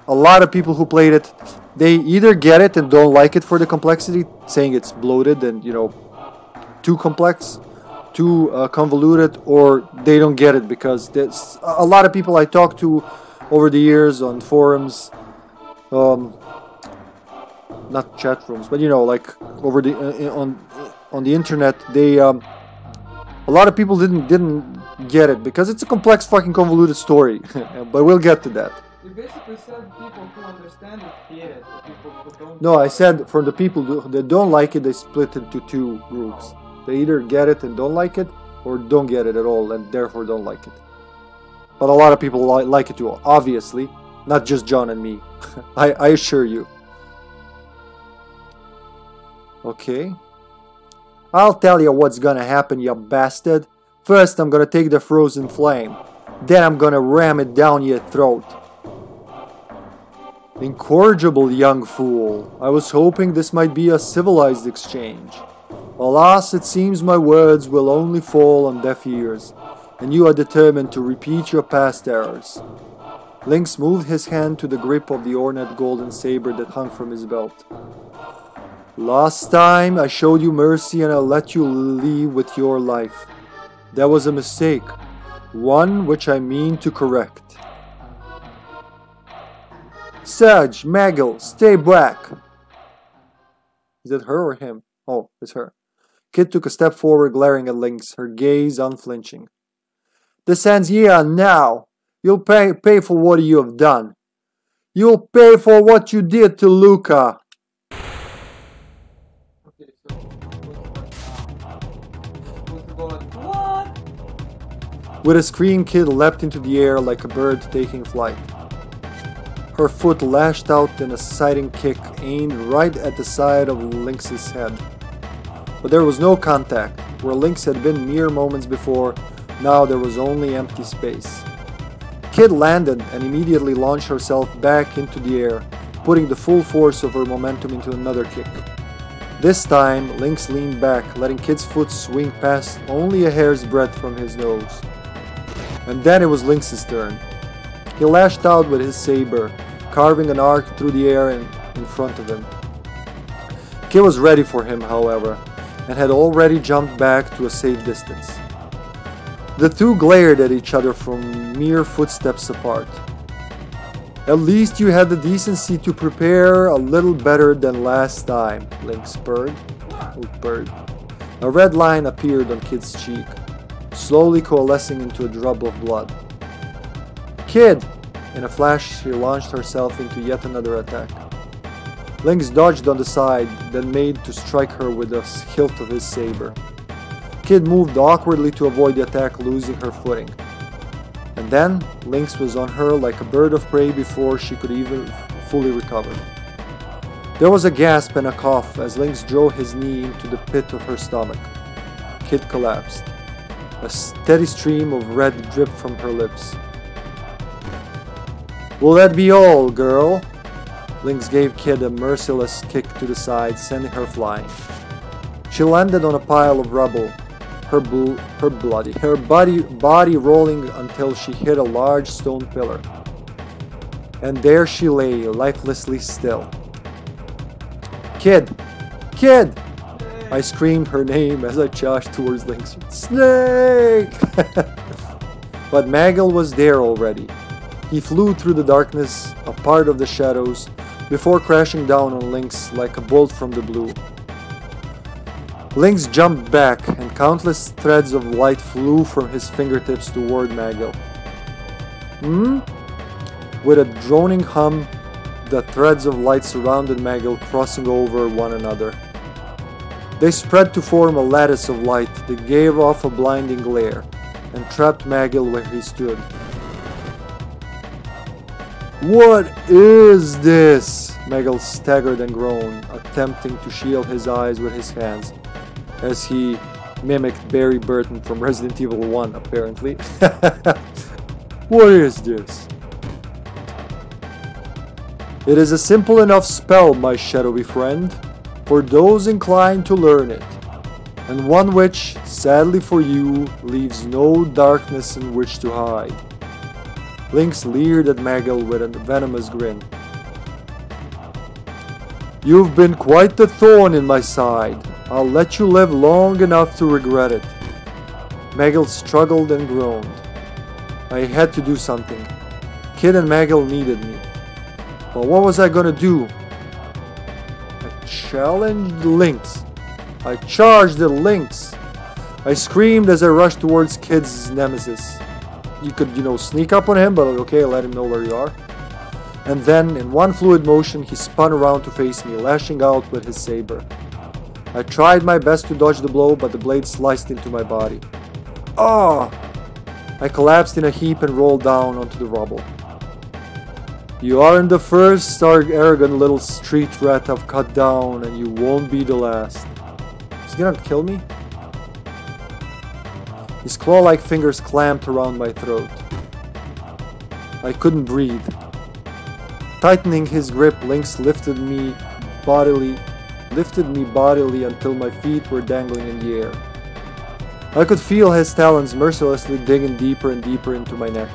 a lot of people who played it, they either get it and don't like it for the complexity, saying it's bloated and, you know, too complex, too convoluted, or they don't get it because there's a lot of people I talked to over the years on forums, not chat rooms, but you know, like over the on the internet, they a lot of people didn't get it because it's a complex, fucking convoluted story. But we'll get to that. You basically said people who understand it get it, the people who don't. No, I said for the people that don't like it, they split into two groups. They either get it and don't like it, or don't get it at all and therefore don't like it. But a lot of people like it too, obviously. Not just John and me. I assure you. Okay. I'll tell you what's gonna happen, you bastard. First, I'm gonna take the frozen flame. Then I'm gonna ram it down your throat. Incorrigible young fool. I was hoping this might be a civilized exchange. Alas, it seems my words will only fall on deaf ears, and you are determined to repeat your past errors. Lynx moved his hand to the grip of the ornate golden saber that hung from his belt. Last time I showed you mercy and I let you leave with your life. That was a mistake, one which I mean to correct. Sage, Maggle, stay back! Is it her or him? Oh, it's her. Kid took a step forward, glaring at Lynx, her gaze unflinching. This ends here now. You'll pay for what you have done. You'll pay for what you did to Luca. Okay, so what's the bullet? What? With a scream, Kid leapt into the air like a bird taking flight. Her foot lashed out in a sighting kick aimed right at the side of Lynx's head. But there was no contact. Where Lynx had been mere moments before, now there was only empty space. Kid landed and immediately launched herself back into the air, putting the full force of her momentum into another kick. This time, Lynx leaned back, letting Kid's foot swing past only a hair's breadth from his nose. And then it was Lynx's turn. He lashed out with his saber, carving an arc through the air in front of him. Kid was ready for him, however, and had already jumped back to a safe distance. The two glared at each other from mere footsteps apart. At least you had the decency to prepare a little better than last time, Lynx purred. A red line appeared on Kid's cheek, slowly coalescing into a drop of blood. Kid! In a flash, she launched herself into yet another attack. Lynx dodged on the side, then made to strike her with the hilt of his saber. Kid moved awkwardly to avoid the attack, losing her footing. And then, Lynx was on her like a bird of prey before she could even fully recover. There was a gasp and a cough as Lynx drove his knee into the pit of her stomach. Kid collapsed. A steady stream of red dripped from her lips. Will that be all, girl? Lynx gave Kid a merciless kick to the side, sending her flying. She landed on a pile of rubble, her body rolling until she hit a large stone pillar. And there she lay, lifelessly still. Kid! Kid! I screamed her name as I charged towards Lynx. Snake! But Maggle was there already. He flew through the darkness, a part of the shadows, before crashing down on Lynx like a bolt from the blue. Lynx jumped back, and countless threads of light flew from his fingertips toward Maggle. With a droning hum, the threads of light surrounded Maggle, crossing over one another. They spread to form a lattice of light that gave off a blinding glare, and trapped Maggle where he stood. What is this? Maggle staggered and groaned, attempting to shield his eyes with his hands, as he mimicked Barry Burton from Resident Evil 1, apparently. What is this? It is a simple enough spell, my shadowy friend, for those inclined to learn it, and one which, sadly for you, leaves no darkness in which to hide. Lynx leered at Maggle with a venomous grin. You've been quite the thorn in my side. I'll let you live long enough to regret it. Maggle struggled and groaned. I had to do something. Kid and Maggle needed me. But what was I gonna do? I challenged Lynx. I charged the Lynx. I screamed as I rushed towards Kid's nemesis. You could, sneak up on him, but okay, let him know where you are. And then, in one fluid motion, he spun around to face me, lashing out with his saber. I tried my best to dodge the blow, but the blade sliced into my body. Ah! I collapsed in a heap and rolled down onto the rubble. You aren't the first arrogant little street rat I've cut down, and you won't be the last. Is he gonna kill me? His claw-like fingers clamped around my throat. I couldn't breathe. Tightening his grip, Lynx lifted me bodily until my feet were dangling in the air. I could feel his talons mercilessly digging deeper and deeper into my neck.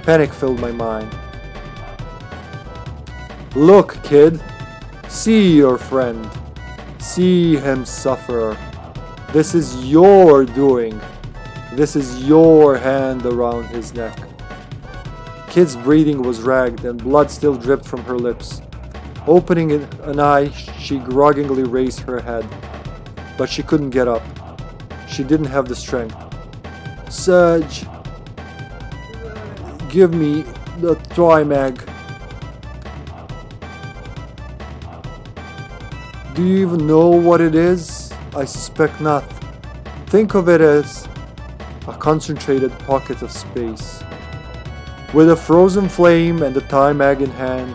Panic filled my mind. Look, kid. See your friend. See him suffer. This is your doing. This is your hand around his neck. Kid's breathing was ragged and blood still dripped from her lips. Opening an eye, she grudgingly raised her head. But she couldn't get up. She didn't have the strength. Surge. Give me the Trimag. Do you even know what it is? I suspect not. Think of it as a concentrated pocket of space. With a frozen flame and the Trimag in hand,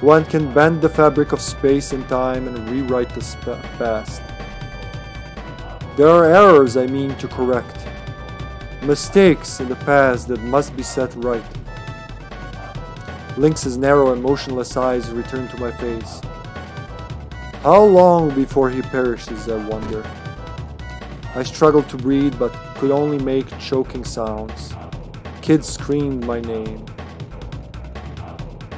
one can bend the fabric of space and time and rewrite the past. There are errors to correct. Mistakes in the past that must be set right. Lynx's narrow and motionless eyes returned to my face. How long before he perishes, I wonder? I struggled to breathe but could only make choking sounds. Kid screamed my name.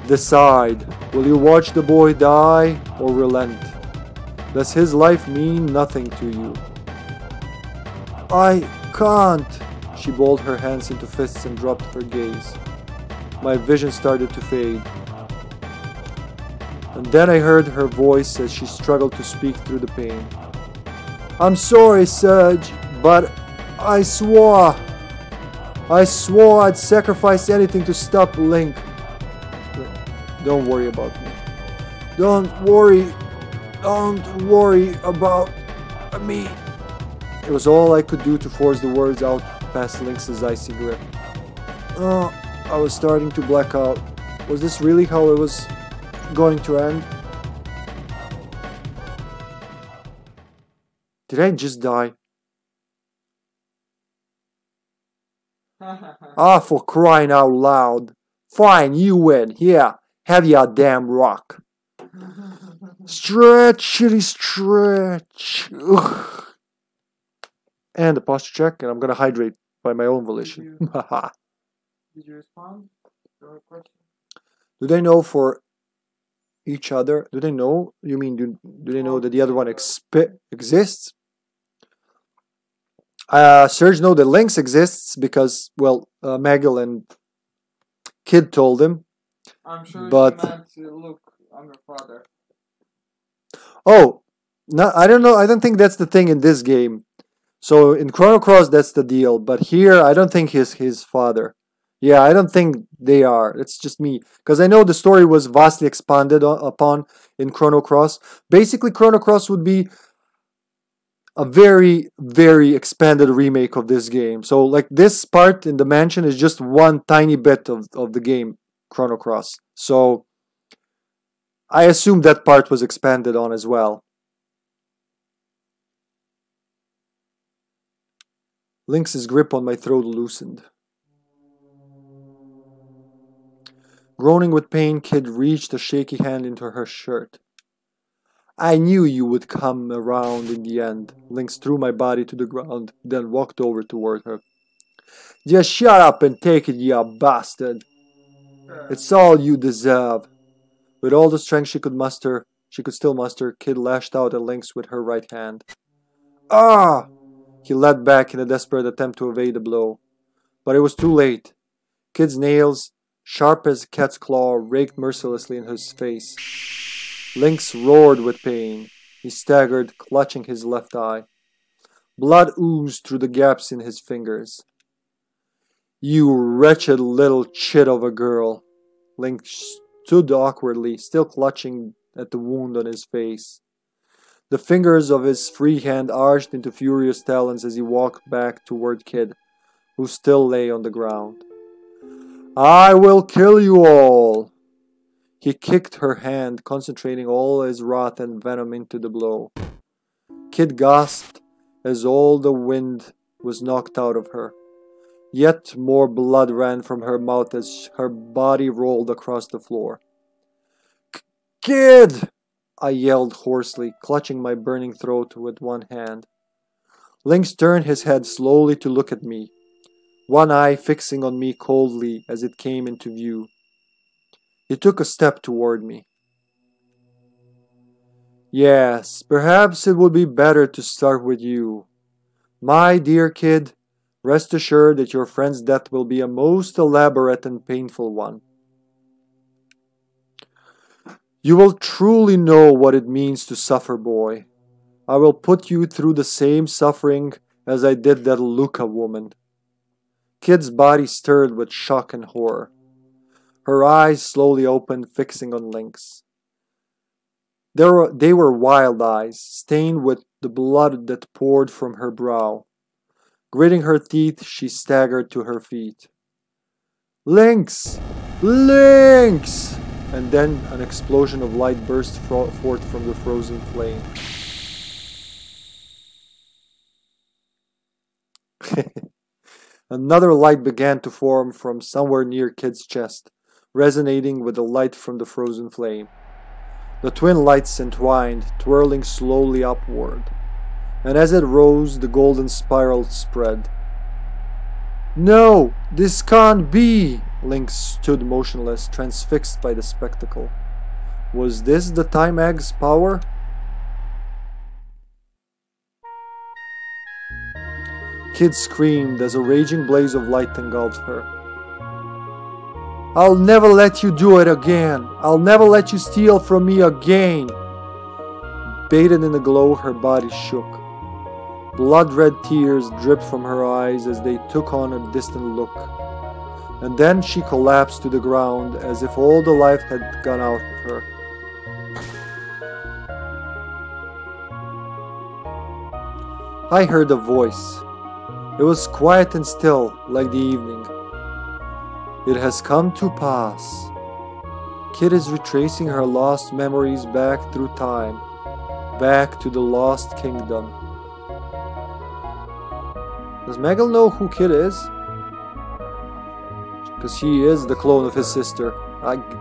Decide, will you watch the boy die or relent? Does his life mean nothing to you? I can't. She balled her hands into fists and dropped her gaze. My vision started to fade. And then I heard her voice as she struggled to speak through the pain. I'm sorry, Serge, but I swore I'd sacrifice anything to stop Link. Don't worry about me. Don't worry about me. It was all I could do to force the words out past Lynx's icy grip. Oh, I was starting to black out. Was this really how it was going to end? Did I just die? Ah, for crying out loud. Fine, you win. Here, have your damn rock. Stretchity stretch. Ugh. And a posture check, and I'm gonna hydrate by my own volition. Did you respond to her question? Do they know for each other? Do they know? You mean do they know that the other one exists? Serge know that Lynx exists because, well, Magel and Kid told him. I'm sure But she meant to look on her father. oh, no, I don't know. I don't think that's the thing in this game. So in Chrono Cross, that's the deal. But here, I don't think he's his father. Yeah, I don't think they are. It's just me. Because I know the story was vastly expanded upon in Chrono Cross. Basically, Chrono Cross would be a very, very expanded remake of this game. So, like, this part in the mansion is just one tiny bit of the game, Chrono Cross. So, I assume that part was expanded on as well. Lynx's grip on my throat loosened. Groaning with pain, Kid reached a shaky hand into her shirt. I knew you would come around in the end. Lynx threw my body to the ground, then walked over toward her. Just shut up and take it, you bastard. It's all you deserve. With all the strength she could still muster, Kid lashed out at Lynx with her right hand. Ah! He leapt back in a desperate attempt to evade the blow. But it was too late. Kid's nails, sharp as a cat's claw, raked mercilessly in his face. Lynx roared with pain. He staggered, clutching his left eye. Blood oozed through the gaps in his fingers. You wretched little chit of a girl. Lynx stood awkwardly, still clutching at the wound on his face. The fingers of his free hand arched into furious talons as he walked back toward Kid, who still lay on the ground. I will kill you all! He kicked her hand, concentrating all his wrath and venom into the blow. Kid gasped as all the wind was knocked out of her. Yet more blood ran from her mouth as her body rolled across the floor. Kid! I yelled hoarsely, clutching my burning throat with one hand. Lynx turned his head slowly to look at me, one eye fixing on me coldly as it came into view. He took a step toward me. Yes, perhaps it would be better to start with you. My dear Kid, rest assured that your friend's death will be a most elaborate and painful one. You will truly know what it means to suffer, boy. I will put you through the same suffering as I did that Luca woman. Kid's body stirred with shock and horror. Her eyes slowly opened, fixing on Lynx. They were wild eyes, stained with the blood that poured from her brow. Gritting her teeth, she staggered to her feet. Lynx! Lynx! And then an explosion of light burst forth from the frozen flame. Another light began to form from somewhere near Kid's chest, resonating with the light from the frozen flame. The twin lights entwined, twirling slowly upward, and as it rose, the golden spiral spread. No, this can't be! Lynx stood motionless, transfixed by the spectacle. Was this the Time Egg's power? Kid screamed as a raging blaze of light engulfed her. I'll never let you do it again! I'll never let you steal from me again! Bathed in the glow, her body shook. Blood-red tears dripped from her eyes as they took on a distant look. And then she collapsed to the ground as if all the life had gone out of her. I heard a voice. It was quiet and still, like the evening. It has come to pass. Kid is retracing her lost memories back through time, back to the lost kingdom. Does Magel know who Kid is? Because she is the clone of his sister.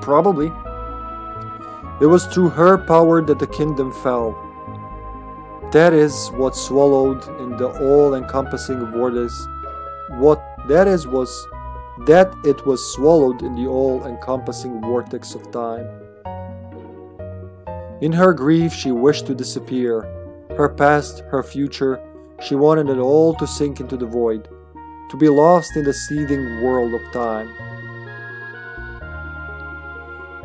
Probably. It was through her power that the kingdom fell. That is what swallowed in the all-encompassing vortex. That it was swallowed in the all-encompassing vortex of time. In her grief, she wished to disappear. Her past, her future, she wanted it all to sink into the void, to be lost in the seething world of time.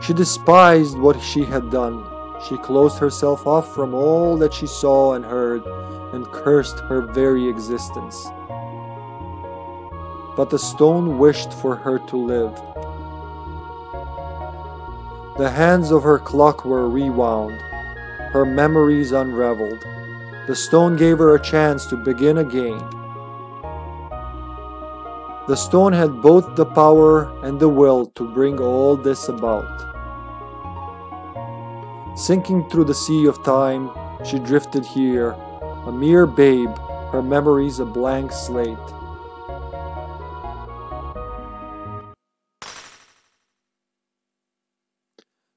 She despised what she had done. She closed herself off from all that she saw and heard, and cursed her very existence. But the stone wished for her to live. The hands of her clock were rewound, her memories unraveled. The stone gave her a chance to begin again. The stone had both the power and the will to bring all this about. Sinking through the sea of time, she drifted here, a mere babe, her memories a blank slate.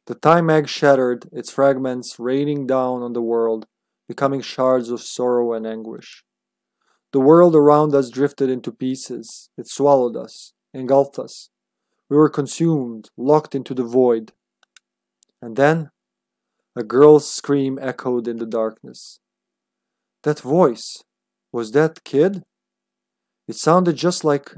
The time egg shattered, its fragments raining down on the world, becoming shards of sorrow and anguish. The world around us drifted into pieces. It swallowed us, engulfed us. We were consumed, locked into the void. And then, a girl's scream echoed in the darkness. That voice, was that Kid? It sounded just like...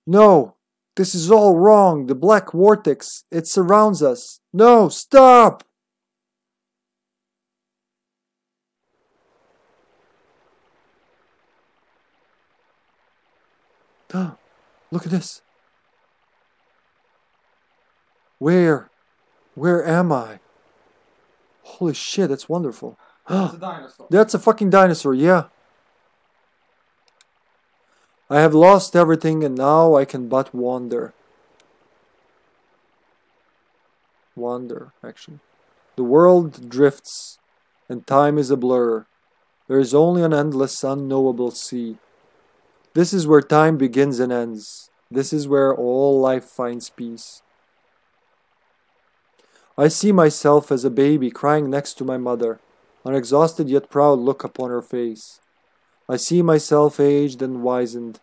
No! This is all wrong! The black vortex! It surrounds us! No! Stop! Look at this! Where am I? Holy shit, that's wonderful. It's a dinosaur. That's a fucking dinosaur, yeah. I have lost everything and now I can but wander. Wander, actually. The world drifts and time is a blur. There is only an endless, unknowable sea. This is where time begins and ends. This is where all life finds peace. I see myself as a baby crying next to my mother, an exhausted yet proud look upon her face. I see myself aged and wizened,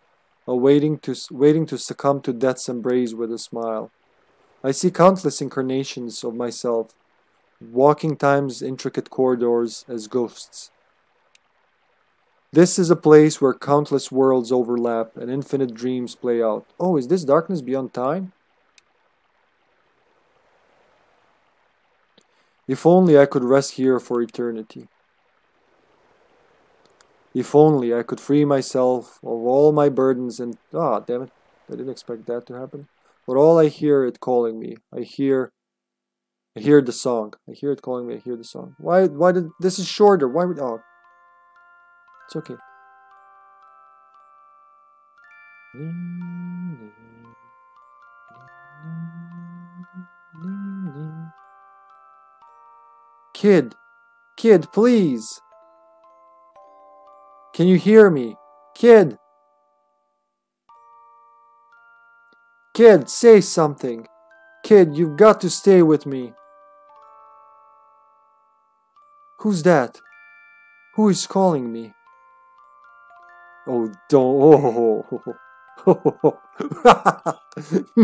waiting to succumb to death's embrace with a smile. I see countless incarnations of myself, walking time's intricate corridors as ghosts. This is a place where countless worlds overlap and infinite dreams play out. Oh, is this darkness beyond time? If only I could rest here for eternity. If only I could free myself of all my burdens and... Ah, damn it. I didn't expect that to happen. But all I hear it calling me. I hear the song. I hear it calling me. I hear the song. Why did... This is shorter. Why would... Oh. It's okay. Kid, please. Can you hear me? Kid, say something. Kid, you've got to stay with me. Who's that? Who is calling me? Oh, don't.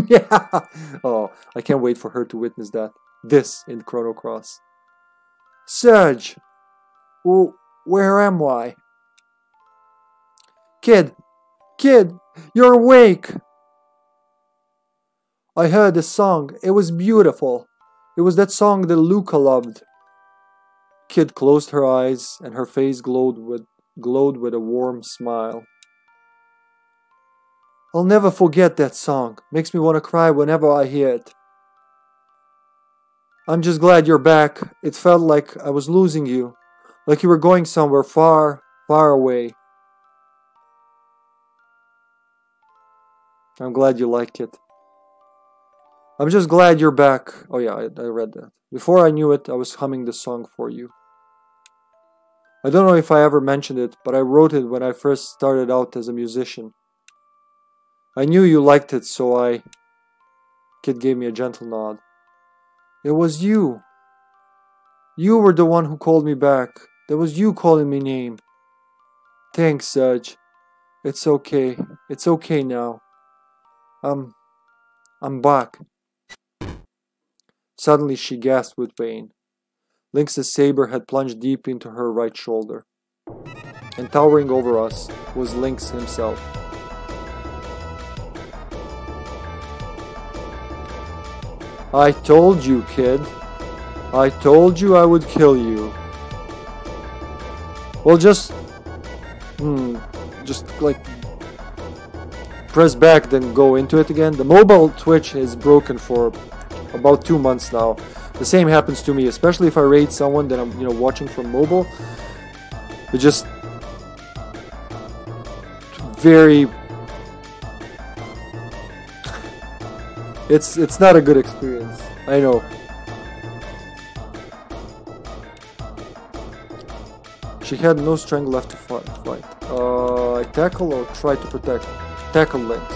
Yeah. Oh, I can't wait for her to witness that. This in Chrono Cross. Serge! Well, where am I? Kid, you're awake! I heard a song. It was beautiful. It was that song that Luca loved. Kid closed her eyes and her face glowed with a warm smile. I'll never forget that song. Makes me want to cry whenever I hear it. I'm just glad you're back. It felt like I was losing you. Like you were going somewhere far, far away. I'm glad you like it. I'm just glad you're back. Oh yeah, I read that. Before I knew it, I was humming the song for you. I don't know if I ever mentioned it, but I wrote it when I first started out as a musician. I knew you liked it, so I Kid gave me a gentle nod. It was you. You were the one who called me back. That was you calling me name. Thanks, Serge. It's okay. It's okay now. I'm back. Suddenly she gasped with pain. Lynx's saber had plunged deep into her right shoulder. And towering over us was Lynx himself. I told you, kid. I told you I would kill you. Well, just like press back, then go into it again. The mobile Twitch is broken for about 2 months now. The same happens to me, especially if I raid someone that I'm watching from mobile. It just very. It's not a good experience. I know. She had no strength left to fight. I tackle or try to protect? Tackle Lynx.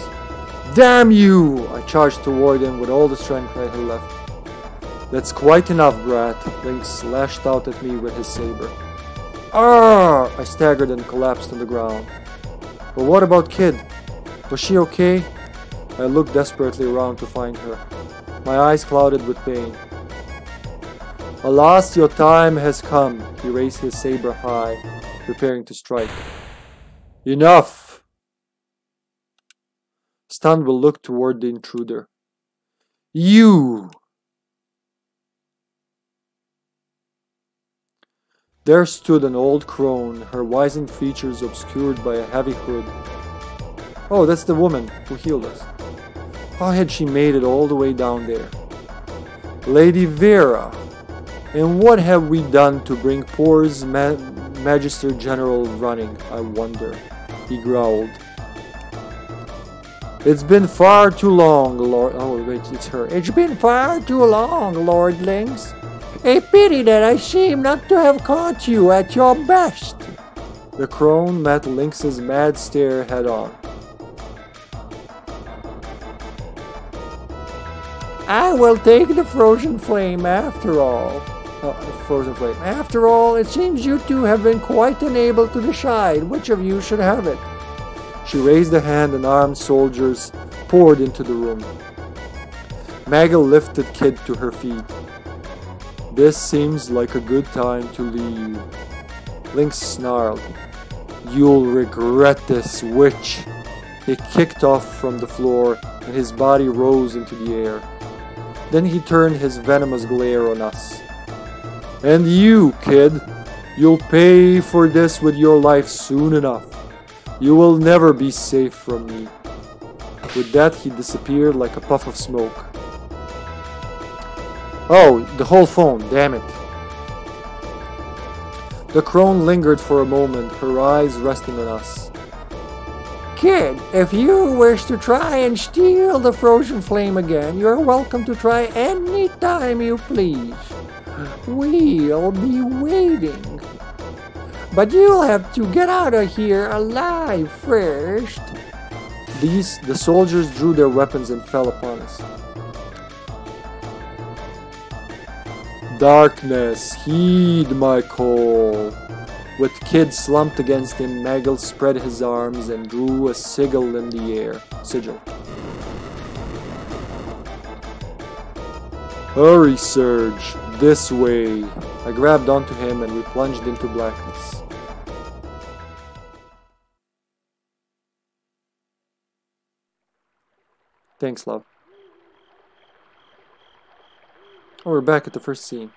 Damn you! I charged toward him with all the strength I had left. That's quite enough, brat. Lynx lashed out at me with his saber. Arrgh! I staggered and collapsed on the ground. But what about Kid? Was she okay? I looked desperately around to find her. My eyes clouded with pain. Alas, your time has come. He raised his saber high, preparing to strike. Enough! Stunned will look toward the intruder. You! There stood an old crone, her wizened features obscured by a heavy hood. Oh, that's the woman who healed us. How had she made it all the way down there? Lady Vera, and what have we done to bring poor's Magister General running, I wonder? He growled. It's been far too long, Lord... Oh, wait, it's her. It's been far too long, Lord Lynx. A pity that I seem not to have caught you at your best. The crone met Lynx's mad stare head on. I will take the frozen flame after all. Frozen flame. After all, it seems you two have been quite unable to decide which of you should have it. She raised a hand and armed soldiers poured into the room. Maggle lifted Kid to her feet. This seems like a good time to leave. Lynx snarled. You'll regret this, witch. He kicked off from the floor and his body rose into the air. Then he turned his venomous glare on us. And you, Kid, you'll pay for this with your life soon enough. You will never be safe from me. With that, he disappeared like a puff of smoke. Oh, the whole phone, damn it. The crone lingered for a moment, her eyes resting on us. Kid, if you wish to try and steal the frozen flame again, you're welcome to try any time you please. We'll be waiting. But you'll have to get out of here alive first. The soldiers drew their weapons and fell upon us. Darkness, heed my call. With Kid slumped against him, Maggle spread his arms and drew a sigil in the air. Sigil. Hurry, Surge. This way. I grabbed onto him and we plunged into blackness. Thanks, love. Oh, we're back at the first scene.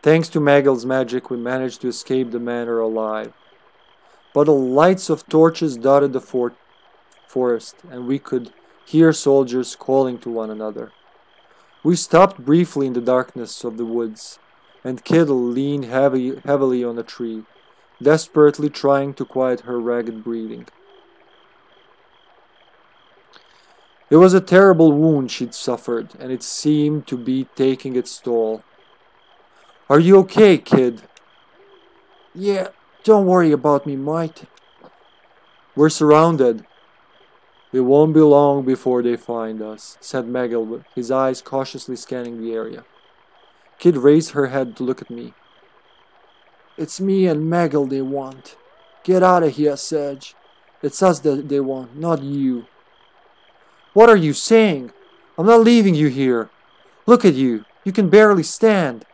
Thanks to Maggle's magic, we managed to escape the manor alive. But the lights of torches dotted the forest, and we could hear soldiers calling to one another. We stopped briefly in the darkness of the woods, and Kid leaned heavily on a tree, desperately trying to quiet her ragged breathing. It was a terrible wound she'd suffered, and it seemed to be taking its toll. Are you okay, Kid? Yeah, don't worry about me, mate. We're surrounded. It won't be long before they find us, said Megal, his eyes cautiously scanning the area. Kid raised her head to look at me. It's me and Megal they want. Get out of here, Serge. It's us that they want, not you. What are you saying? I'm not leaving you here. Look at you. You can barely stand.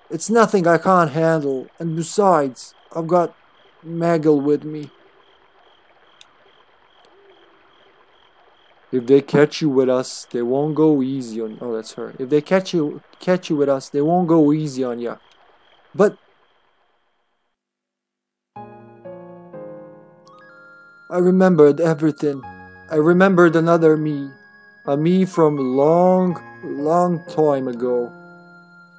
It's nothing I can't handle, and besides, I've got Megal with me. If they catch you with us, they won't go easy on you. Oh, that's her. If they catch you with us, they won't go easy on you. But I remembered everything. I remembered another me. A me from long time ago.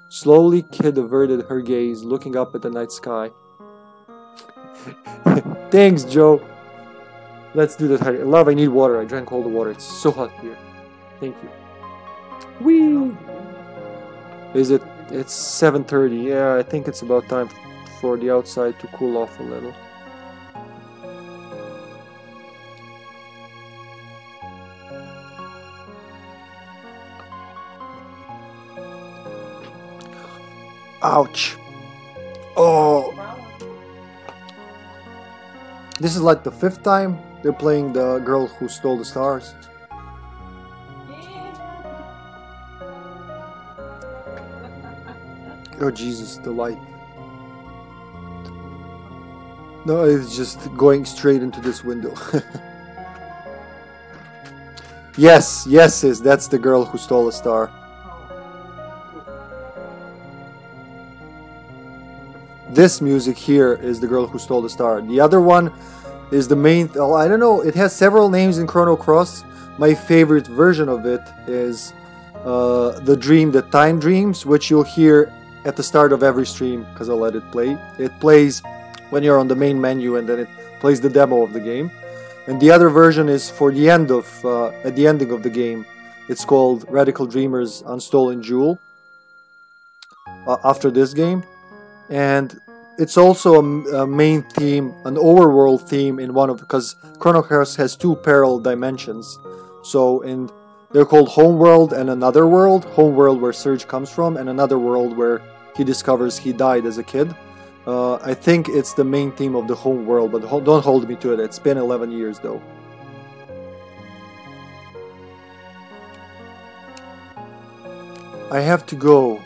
Slowly, Kid averted her gaze, looking up at the night sky. Thanks, Joe. Let's do that. Love, I need water. I drank all the water. It's so hot here. Thank you. Whee! Is it? It's 7:30. Yeah, I think it's about time for the outside to cool off a little. Ouch. Oh. This is like the 5th time they're playing the girl who stole the stars. Oh Jesus, the light. No, it's just going straight into this window. Yes, sis, that's the girl who stole the star. This music here is the girl who stole the star. The other one is the main... Oh, I don't know. It has several names in Chrono Cross. My favorite version of it is the dream that time dreams, which you'll hear at the start of every stream because I'll let it play. It plays when you're on the main menu, and then it plays the demo of the game. And the other version is for the end of at the ending of the game. It's called Radical Dreamers Unstolen Jewel. After this game. And it's also a main theme, an overworld theme in one of, because Chrono Cross has 2 parallel dimensions. So they're called Homeworld and Another World. Homeworld where Serge comes from, and Another World where he discovers he died as a kid. I think it's the main theme of the Homeworld, but don't hold me to it. It's been 11 years though. I have to go.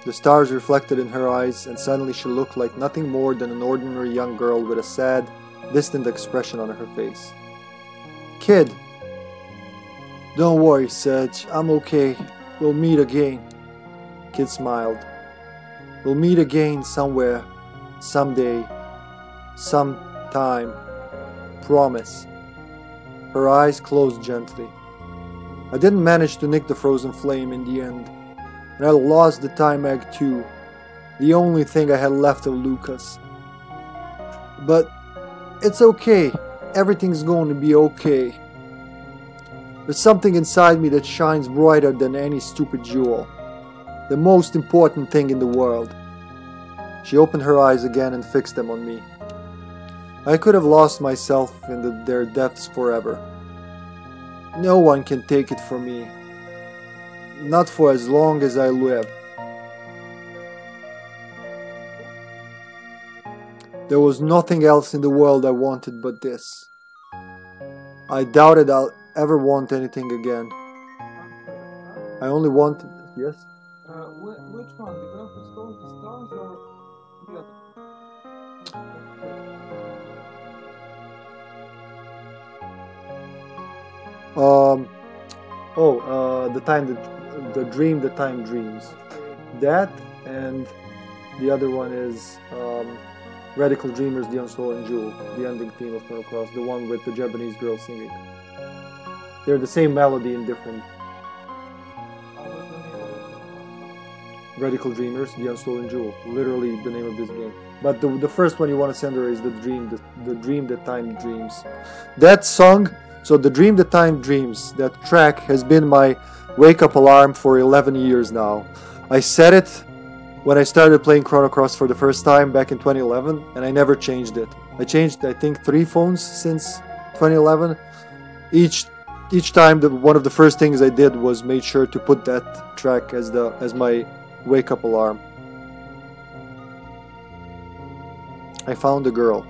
The stars reflected in her eyes, and suddenly she looked like nothing more than an ordinary young girl with a sad, distant expression on her face. Kid! Don't worry, Serge. I'm okay. We'll meet again. Kid smiled. We'll meet again somewhere, someday, sometime. Promise. Her eyes closed gently. I didn't manage to nick the frozen flame in the end. And I lost the time egg too, the only thing I had left of Lucas. But it's okay, everything's going to be okay. There's something inside me that shines brighter than any stupid jewel. The most important thing in the world. She opened her eyes again and fixed them on me. I could have lost myself in their depths forever. No one can take it from me. Not for as long as I live. There was nothing else in the world I wanted but this. I doubted I'll ever want anything again. I only wanted... Yes? Which one? The girl who stole the stars or the other? The dream that time dreams. That, and the other one is Radical Dreamers, the Unstolen Jewel, the ending theme of Chrono Cross, the one with the Japanese girl singing. They're the same melody in different. Radical Dreamers, the Unstolen Jewel, literally the name of this game. But the first one you want to send her is the dream that time dreams. That song, so the dream that time dreams, that track has been my wake-up alarm for 11 years now. I set it when I started playing Chrono Cross for the first time back in 2011, and I never changed it. I changed, I think, 3 phones since 2011, each time one of the first things I did was made sure to put that track as my wake up alarm. I found a girl.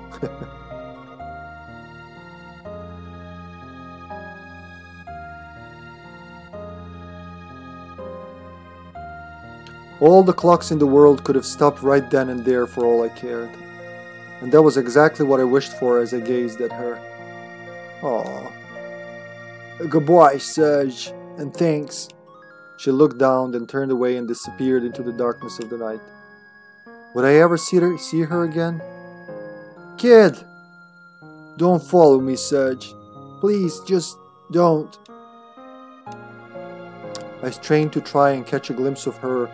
All the clocks in the world could have stopped right then and there for all I cared. And that was exactly what I wished for as I gazed at her. Aww. Goodbye, Serge, and thanks. She looked down, then turned away and disappeared into the darkness of the night. Would I ever see her again? Kid! Don't follow me, Serge. Please, just don't. I strained to try and catch a glimpse of her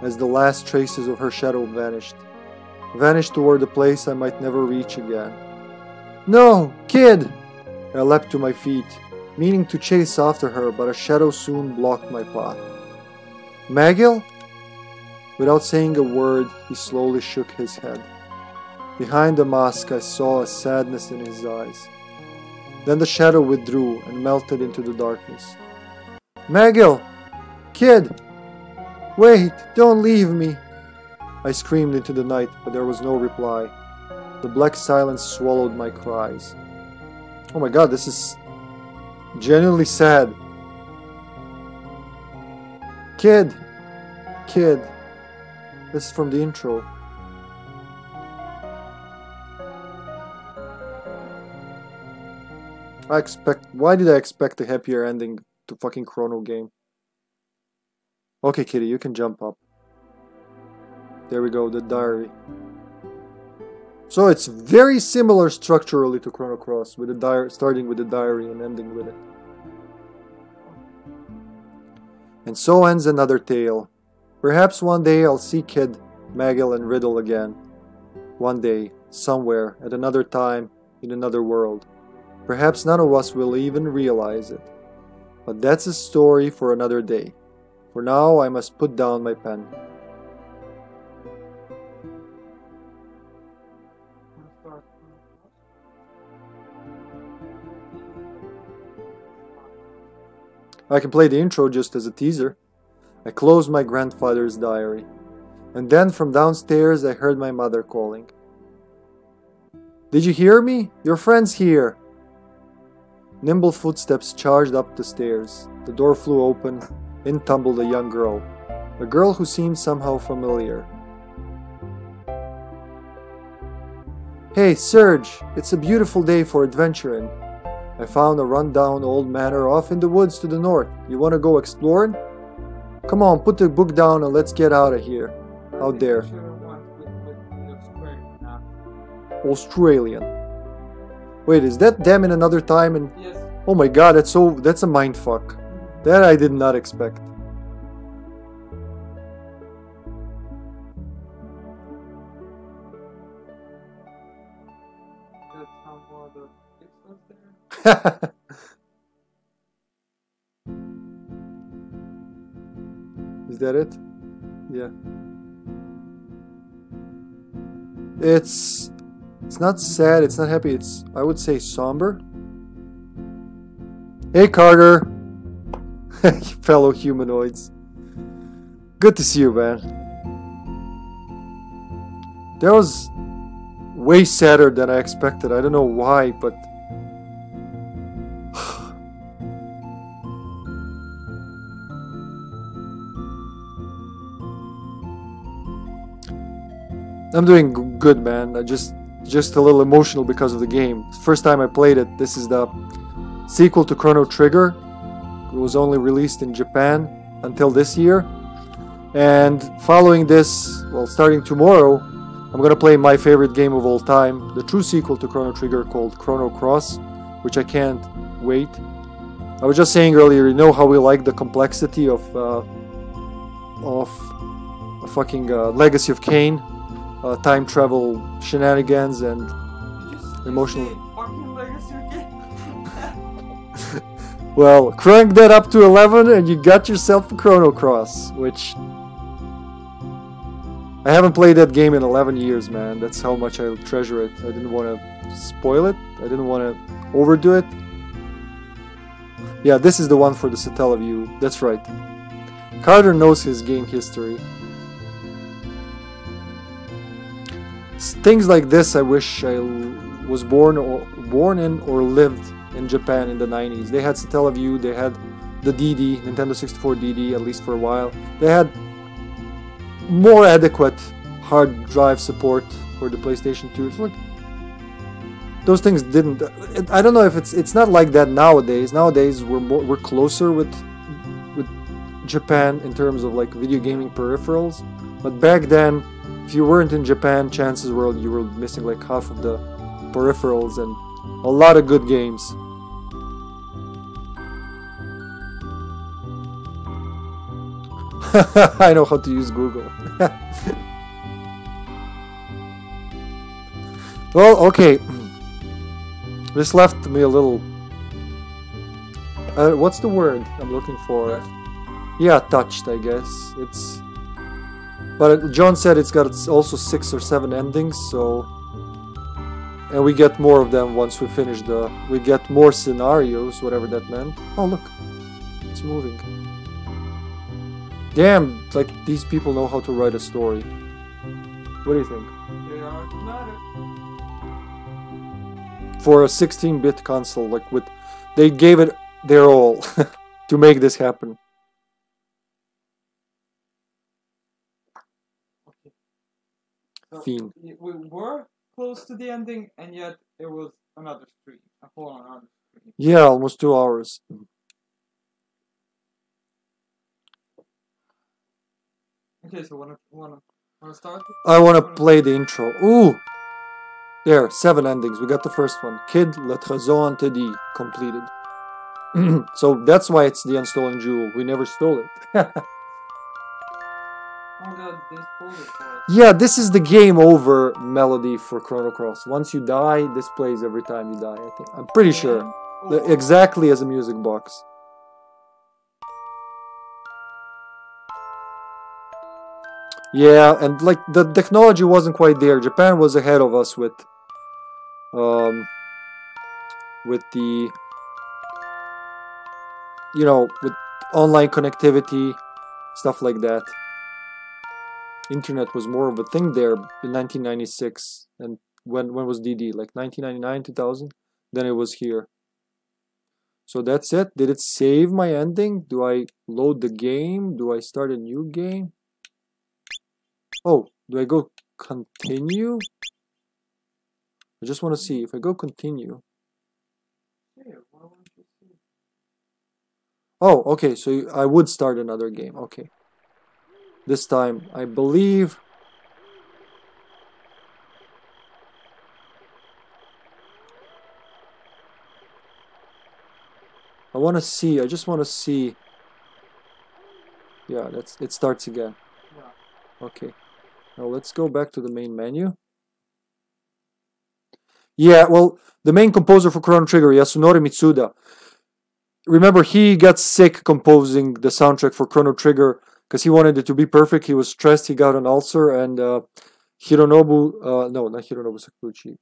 as the last traces of her shadow vanished toward a place I might never reach again. No, kid! I leapt to my feet, meaning to chase after her, but a shadow soon blocked my path. Magil? Without saying a word, he slowly shook his head. Behind the mask, I saw a sadness in his eyes. Then the shadow withdrew and melted into the darkness. Magil! Kid! Wait, don't leave me! I screamed into the night, but there was no reply. The black silence swallowed my cries. Oh my god, this is genuinely sad. Kid! Kid! This is from the intro. Why did I expect a happier ending to fucking Chrono game? Okay, kitty, you can jump up. There we go, the diary. So it's very similar structurally to Chrono Cross, with the diary, starting with the diary and ending with it. And so ends another tale. Perhaps one day I'll see Kid, Magil, and Riddle again. One day, somewhere, at another time, in another world. Perhaps none of us will even realize it. But that's a story for another day. For now, I must put down my pen. I can play the intro just as a teaser. I closed my grandfather's diary. And then from downstairs I heard my mother calling. Did you hear me? Your friend's here. Nimble footsteps charged up the stairs. The door flew open. In tumbled a young girl. A girl who seemed somehow familiar. Hey, Serge, it's a beautiful day for adventuring. I found a run-down old manor off in the woods to the north. You want to go exploring? Come on, put the book down and let's get out of here. Out there. Australian. Wait, is that them in another time? And Yes. oh my god, that's a mindfuck. That I did not expect. That's how more the pixels there. Is that it? Yeah. It's not sad, it's not happy, it's, I would say, somber. Hey Carter! Fellow humanoids. Good to see you, man. That was way sadder than I expected. I don't know why, but I'm doing good, man. I just a little emotional because of the game. First time I played it. This is the sequel to Chrono Trigger. It was only released in Japan until this year. And following this, well, starting tomorrow, I'm gonna play my favorite game of all time, the true sequel to Chrono Trigger called Chrono Cross, which I can't wait. I was just saying earlier, you know how we like the complexity of fucking Legacy of Kain, time travel shenanigans and emotional. Fucking Legacy again. Well, crank that up to 11 and you got yourself a Chrono Cross, which I haven't played that game in 11 years, man. That's how much I treasure it. I didn't want to spoil it. I didn't want to overdo it. Yeah, this is the one for the Satellaview. That's right. Carter knows his game history. Things like this I wish I was born in or lived in Japan in the 90s. They had Satellaview, they had the DD, Nintendo 64 DD, at least for a while. They had more adequate hard drive support for the PlayStation 2. It's like those things didn't. I don't know if it's not like that nowadays. Nowadays we're closer with Japan in terms of like video gaming peripherals. But back then, if you weren't in Japan, chances were you were missing like half of the peripherals and a lot of good games. I know how to use Google. Well, okay. This left me a little... what's the word I'm looking for? Yeah, touched, I guess. It's... But John said it's got also 6 or 7 endings, so... And we get more of them once we finish the... We get more scenarios, whatever that meant. Oh, look. It's moving. Damn, like, these people know how to write a story. What do you think? They are not. For a 16-bit console, like, with... They gave it their all to make this happen. Okay. So Fiend. we were close to the ending, and yet it was another stream. A whole another stream. Yeah, almost 2 hours. Okay, so wanna start? I want to play the intro. Ooh! There, 7 endings. We got the first one. Kid, Le Trésor Interdit, completed. So that's why it's the Unstolen Jewel. We never stole it. Oh god, they spoiled it for us. Yeah, this is the game over melody for Chrono Cross. Once you die, this plays every time you die, I think. I'm pretty sure. Exactly as a music box. Yeah, and like the technology wasn't quite there. Japan was ahead of us with the, you know, with online connectivity, stuff like that. Internet was more of a thing there in 1996. And when was DD? Like 1999, 2000? Then it was here. So that's it. Did it save my ending? Do I load the game? Do I start a new game? Oh, do I go continue? I just want to see. If I go continue. Oh, okay. So I would start another game. Okay. This time, I believe... I want to see. I just want to see. Yeah, it starts again. Yeah. Okay. Now let's go back to the main menu. Yeah, well, the main composer for Chrono Trigger, Yasunori Mitsuda. Remember, he got sick composing the soundtrack for Chrono Trigger because he wanted it to be perfect. He was stressed. He got an ulcer, and Hironobu, no, not Hironobu Sakuchi.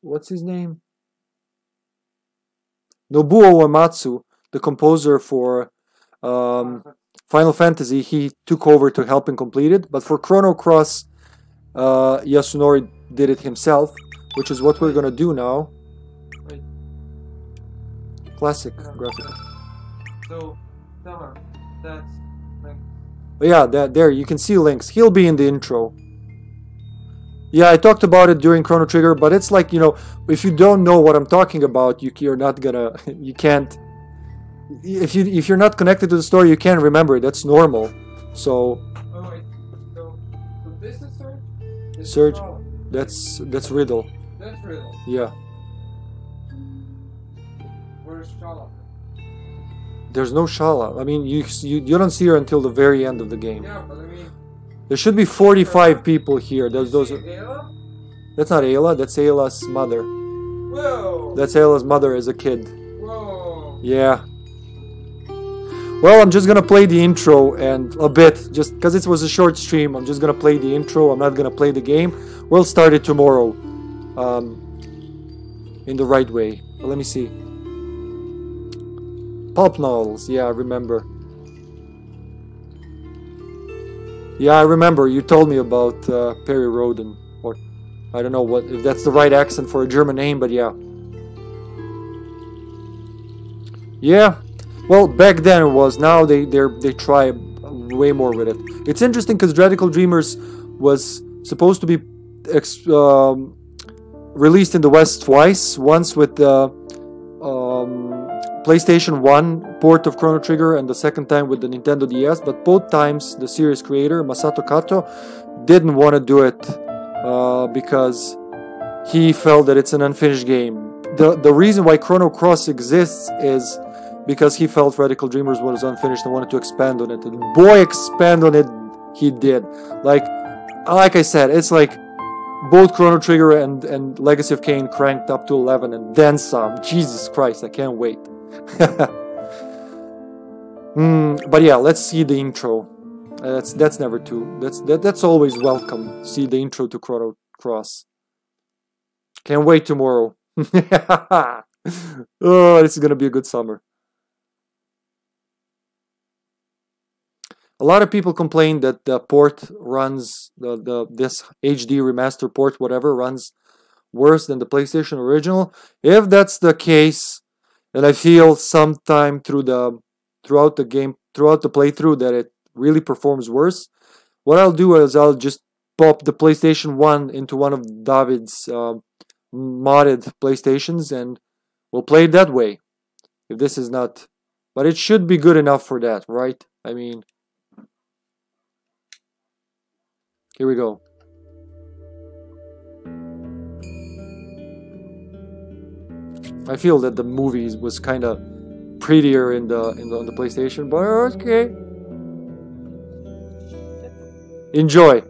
What's his name? Nobuo Uematsu, the composer for Final Fantasy, he took over to help him complete it. But for Chrono Cross, Yasunori did it himself, which is what we're gonna do now. Wait. Classic graphic. So, tell her, that's Link. Yeah, there, you can see Links. He'll be in the intro. Yeah, I talked about it during Chrono Trigger, but it's like, you know, if you don't know what I'm talking about, you're not gonna, you can't, if you're not connected to the story, you can't remember it. That's normal. So. Oh wait, so this is Surge? This Surge, is that's Riddle. That's Riddle. Yeah. Where's Shala? There's no Shala. I mean, you don't see her until the very end of the game. Yeah, but I mean. There should be 45 people here. Those are. Ayla? That's not Ayla. That's Ayla's mother. Whoa! That's Ayla's mother as a kid. Whoa! Yeah. Well, I'm just gonna play the intro and a bit, just because it was a short stream. I'm just gonna play the intro. I'm not gonna play the game. We'll start it tomorrow, in the right way. But let me see. Pulp novels. Yeah, I remember. Yeah, I remember. You told me about Perry Roden, or I don't know what if that's the right accent for a German name, but yeah. Yeah. Well, back then it was. Now they try way more with it. It's interesting because Radical Dreamers was supposed to be released in the West twice. Once with the PlayStation 1 port of Chrono Trigger, and the second time with the Nintendo DS. But both times the series creator Masato Kato didn't want to do it because he felt that it's an unfinished game. The reason why Chrono Cross exists is because he felt Radical Dreamers was unfinished and wanted to expand on it. And boy, expand on it he did. Like I said, it's like both Chrono Trigger and Legacy of Kain cranked up to 11 and then some. Jesus Christ, I can't wait. But yeah, let's see the intro. That's never too. That's always welcome. See the intro to Chrono Cross. Can't wait tomorrow. Oh, this is gonna be a good summer. A lot of people complain that the port runs this HD remaster port, whatever, runs worse than the PlayStation original. If that's the case, and I feel sometime throughout the playthrough that it really performs worse, what I'll do is I'll just pop the PlayStation 1 into one of David's modded PlayStations and we'll play it that way. If this is not, but it should be good enough for that, right? I mean, here we go. I feel that the movie was kind of prettier on the PlayStation, but okay. Enjoy.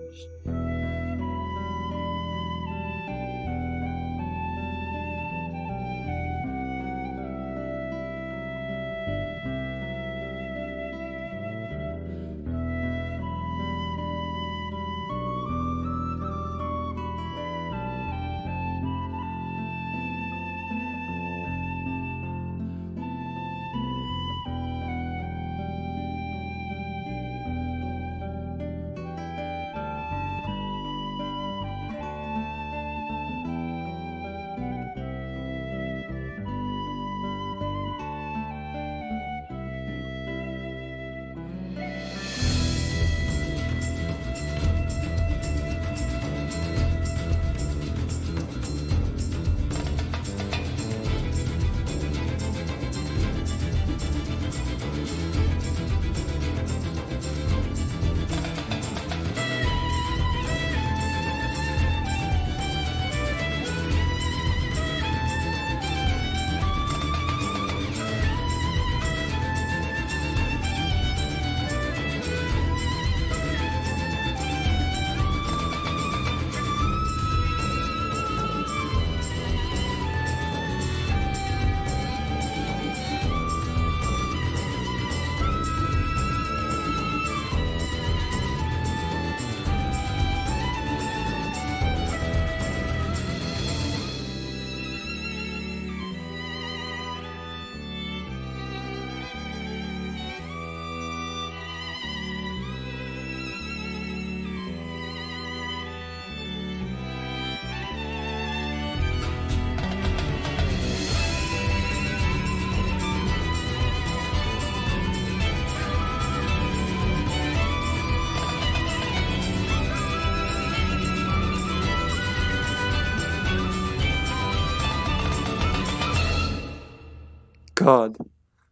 God.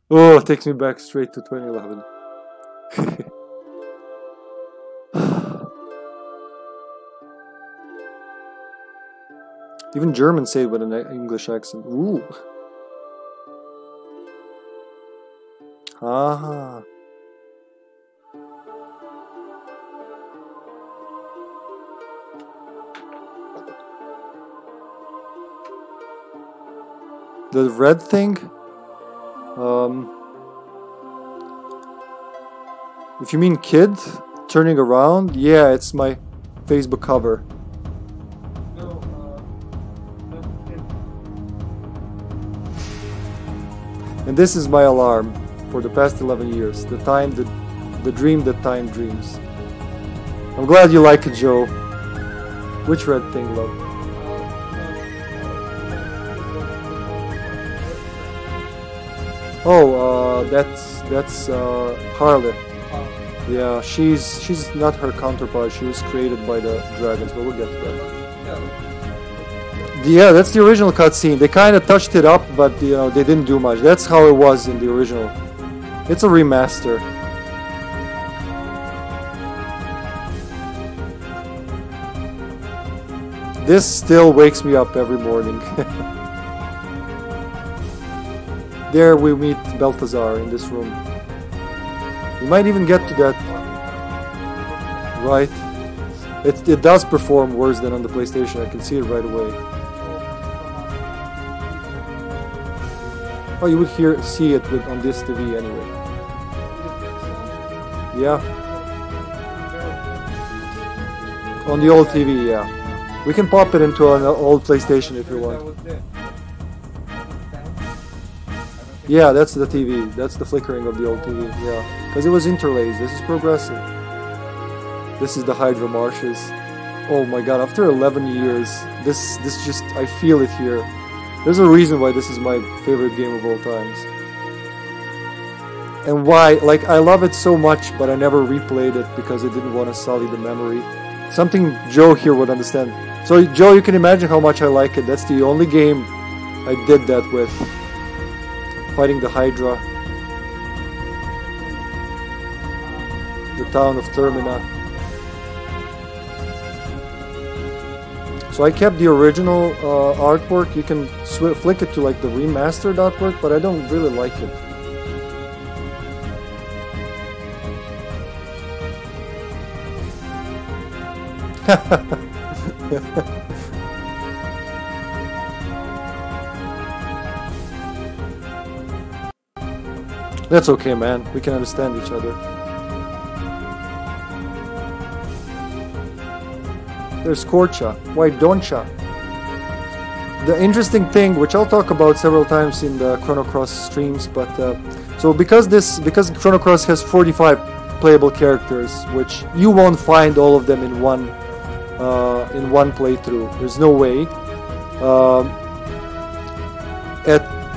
Oh, it takes me back straight to 2011. Even Germans say it with an English accent. Ooh. Ah. The red thing? If you mean kid turning around, yeah, it's my Facebook cover. No, And this is my alarm. for the past 11 years. The dream that time dreams. I'm glad you like it, Joe. Which red thing, love? Oh, that's Harley. Yeah, she's not her counterpart. She was created by the dragons, but we'll get to that. Yeah, that's the original cutscene. They kind of touched it up, but you know they didn't do much. That's how it was in the original. It's a remaster. This still wakes me up every morning. There we meet Balthazar in this room. We might even get to that. Right. It does perform worse than on the PlayStation. I can see it right away. Oh, you would see it on this TV anyway. Yeah. On the old TV, yeah. We can pop it into an old PlayStation if you want. Yeah, that's the TV. That's the flickering of the old TV. Yeah, because it was interlaced. This is progressive. This is the Hydra Marshes. Oh my god, after 11 years, this just, I feel it here. There's a reason why this is my favorite game of all times. And why, like, I love it so much, but I never replayed it because I didn't want to sully the memory. Something Joe here would understand. So Joe, you can imagine how much I like it. That's the only game I did that with. Fighting the Hydra. The town of Termina. So I kept the original artwork. You can flick it to like the remastered artwork, but I don't really like it. That's okay, man. We can understand each other. There's Korcha. Why don't ya? The interesting thing, which I'll talk about several times in the Chrono Cross streams, but so because Chrono Cross has 45 playable characters, which you won't find all of them in one playthrough. There's no way.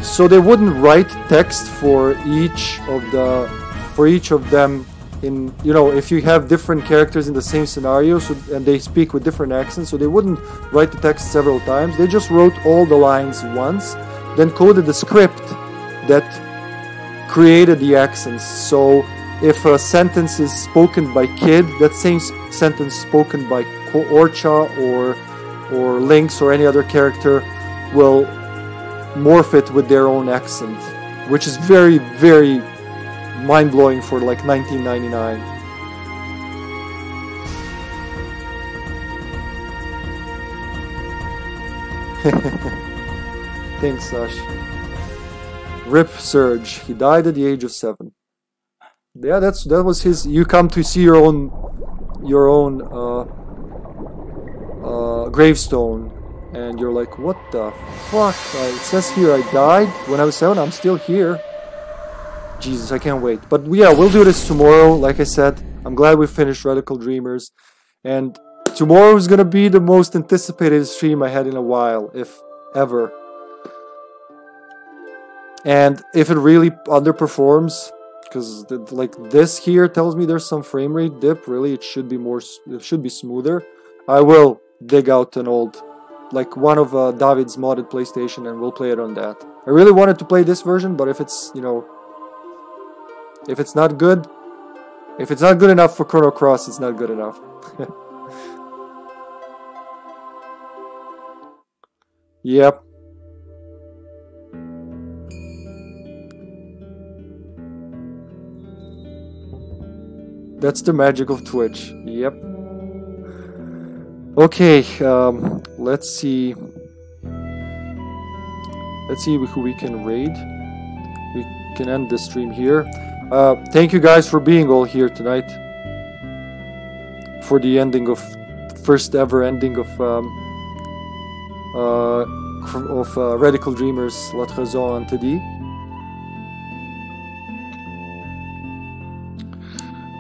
So they wouldn't write text for each of them. In, you know, if you have different characters in the same scenario, and they speak with different accents, so they wouldn't write the text several times. They just wrote all the lines once, then coded the script that created the accents. So if a sentence is spoken by Kid, that same sentence spoken by Orcha or Lynx or any other character will morph it with their own accent, which is very, very mind-blowing for like 1999. Thanks, Sash. Rip Surge. He died at the age of 7. Yeah, that was his. You come to see your own gravestone, and you're like, what the fuck? It says here I died when I was 7. I'm still here. Jesus, I can't wait. But yeah, we'll do this tomorrow. Like I said, I'm glad we finished Radical Dreamers, and tomorrow is gonna be the most anticipated stream I had in a while, if ever. And if it really underperforms, because like this here tells me there's some frame rate dip, really it should be smoother, I will dig out an old, like one of David's modded PlayStation, and we'll play it on that. I really wanted to play this version, but if it's, you know, if it's not good enough for Chrono Cross, it's not good enough. Yep. That's the magic of Twitch. Yep. Okay, let's see. Let's see who we can raid. We can end the stream here. Thank you guys for being all here tonight. For the ending of first ever ending of Radical Dreamers, Le Trésor Interdit.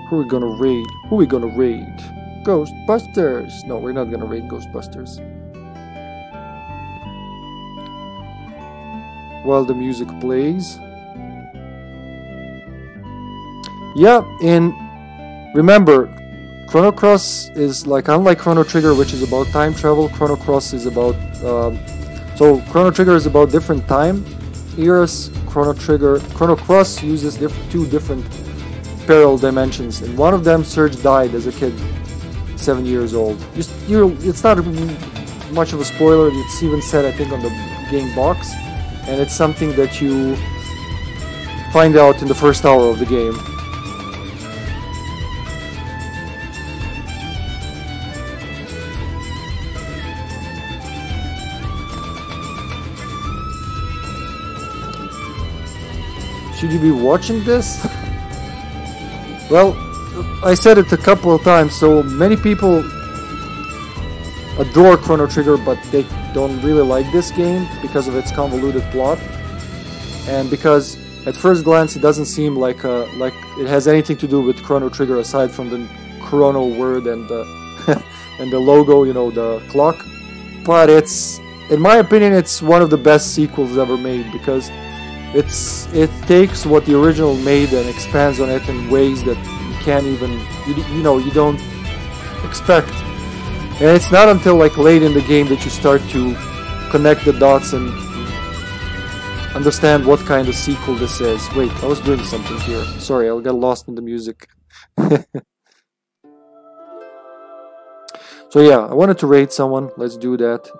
Who are we gonna raid? Who are we gonna raid? Ghostbusters! No, we're not gonna raid Ghostbusters. While the music plays. Yeah, and remember, Chrono Cross is like, unlike Chrono Trigger, which is about time travel, Chrono Cross is about, so Chrono Trigger is about different time eras. Chrono Cross uses two different parallel dimensions. In one of them, Serge died as a kid, 7 years old. It's not much of a spoiler, it's even said, I think, on the game box, and it's something that you find out in the first hour of the game. Should you be watching this? Well, I said it a couple of times, so many people adore Chrono Trigger, but they don't really like this game because of its convoluted plot, and because at first glance it doesn't seem like it has anything to do with Chrono Trigger aside from the Chrono word and the and the logo, you know, the clock. But it's, in my opinion, it's one of the best sequels ever made, because it takes what the original made and expands on it in ways that you can't even, you don't expect. And it's not until like late in the game that you start to connect the dots and understand what kind of sequel this is. Wait, I was doing something here. Sorry, I got lost in the music. So yeah, I wanted to raid someone. Let's do that.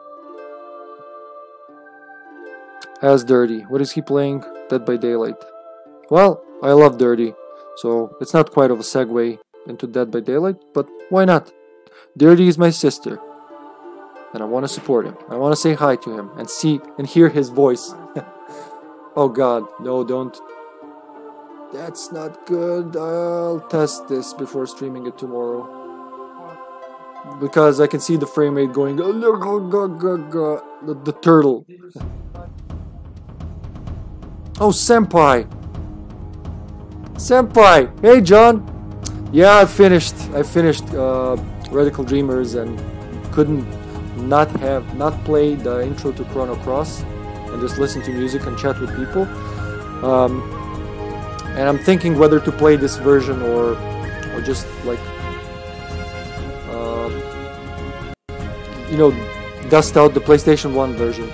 As Dirty. What is he playing? Dead by Daylight. Well, I love Dirty, so it's not quite of a segue into Dead by Daylight, but why not? Dirty is my sister, and I want to support him. I want to say hi to him and see and hear his voice. Oh god, no, don't. That's not good. I'll test this before streaming it tomorrow, because I can see the frame rate going. The turtle. Oh, Senpai! Senpai! Hey, John! Yeah, I finished Radical Dreamers and couldn't not play the intro to Chrono Cross and just listen to music and chat with people. And I'm thinking whether to play this version or just like dust out the PlayStation 1 version.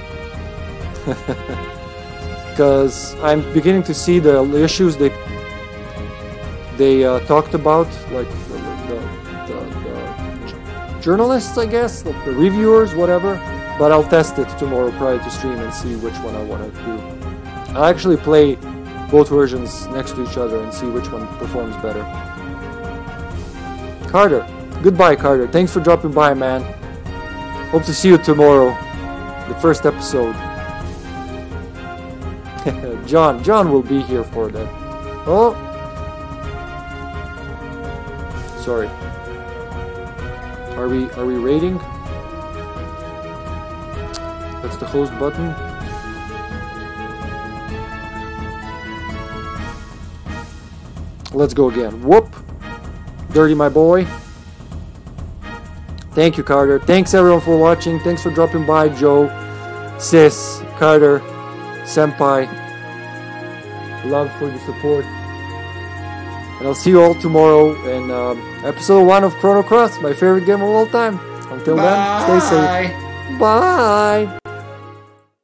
Because I'm beginning to see the issues they talked about, like the journalists, I guess, like the reviewers, whatever. But I'll test it tomorrow prior to stream and see which one I want to do. I'll actually play both versions next to each other and see which one performs better. Carter, goodbye, Carter. Thanks for dropping by, man. Hope to see you tomorrow, the first episode. John will be here for that. Oh, sorry. Are we raiding? That's the host button. Let's go again. Whoop! Dirty, my boy. Thank you, Carter. Thanks everyone for watching. Thanks for dropping by, Joe, Sis, Carter, Senpai. Love for the support. And I'll see you all tomorrow in episode 1 of Chrono Cross, my favorite game of all time. Until then, stay safe. Bye!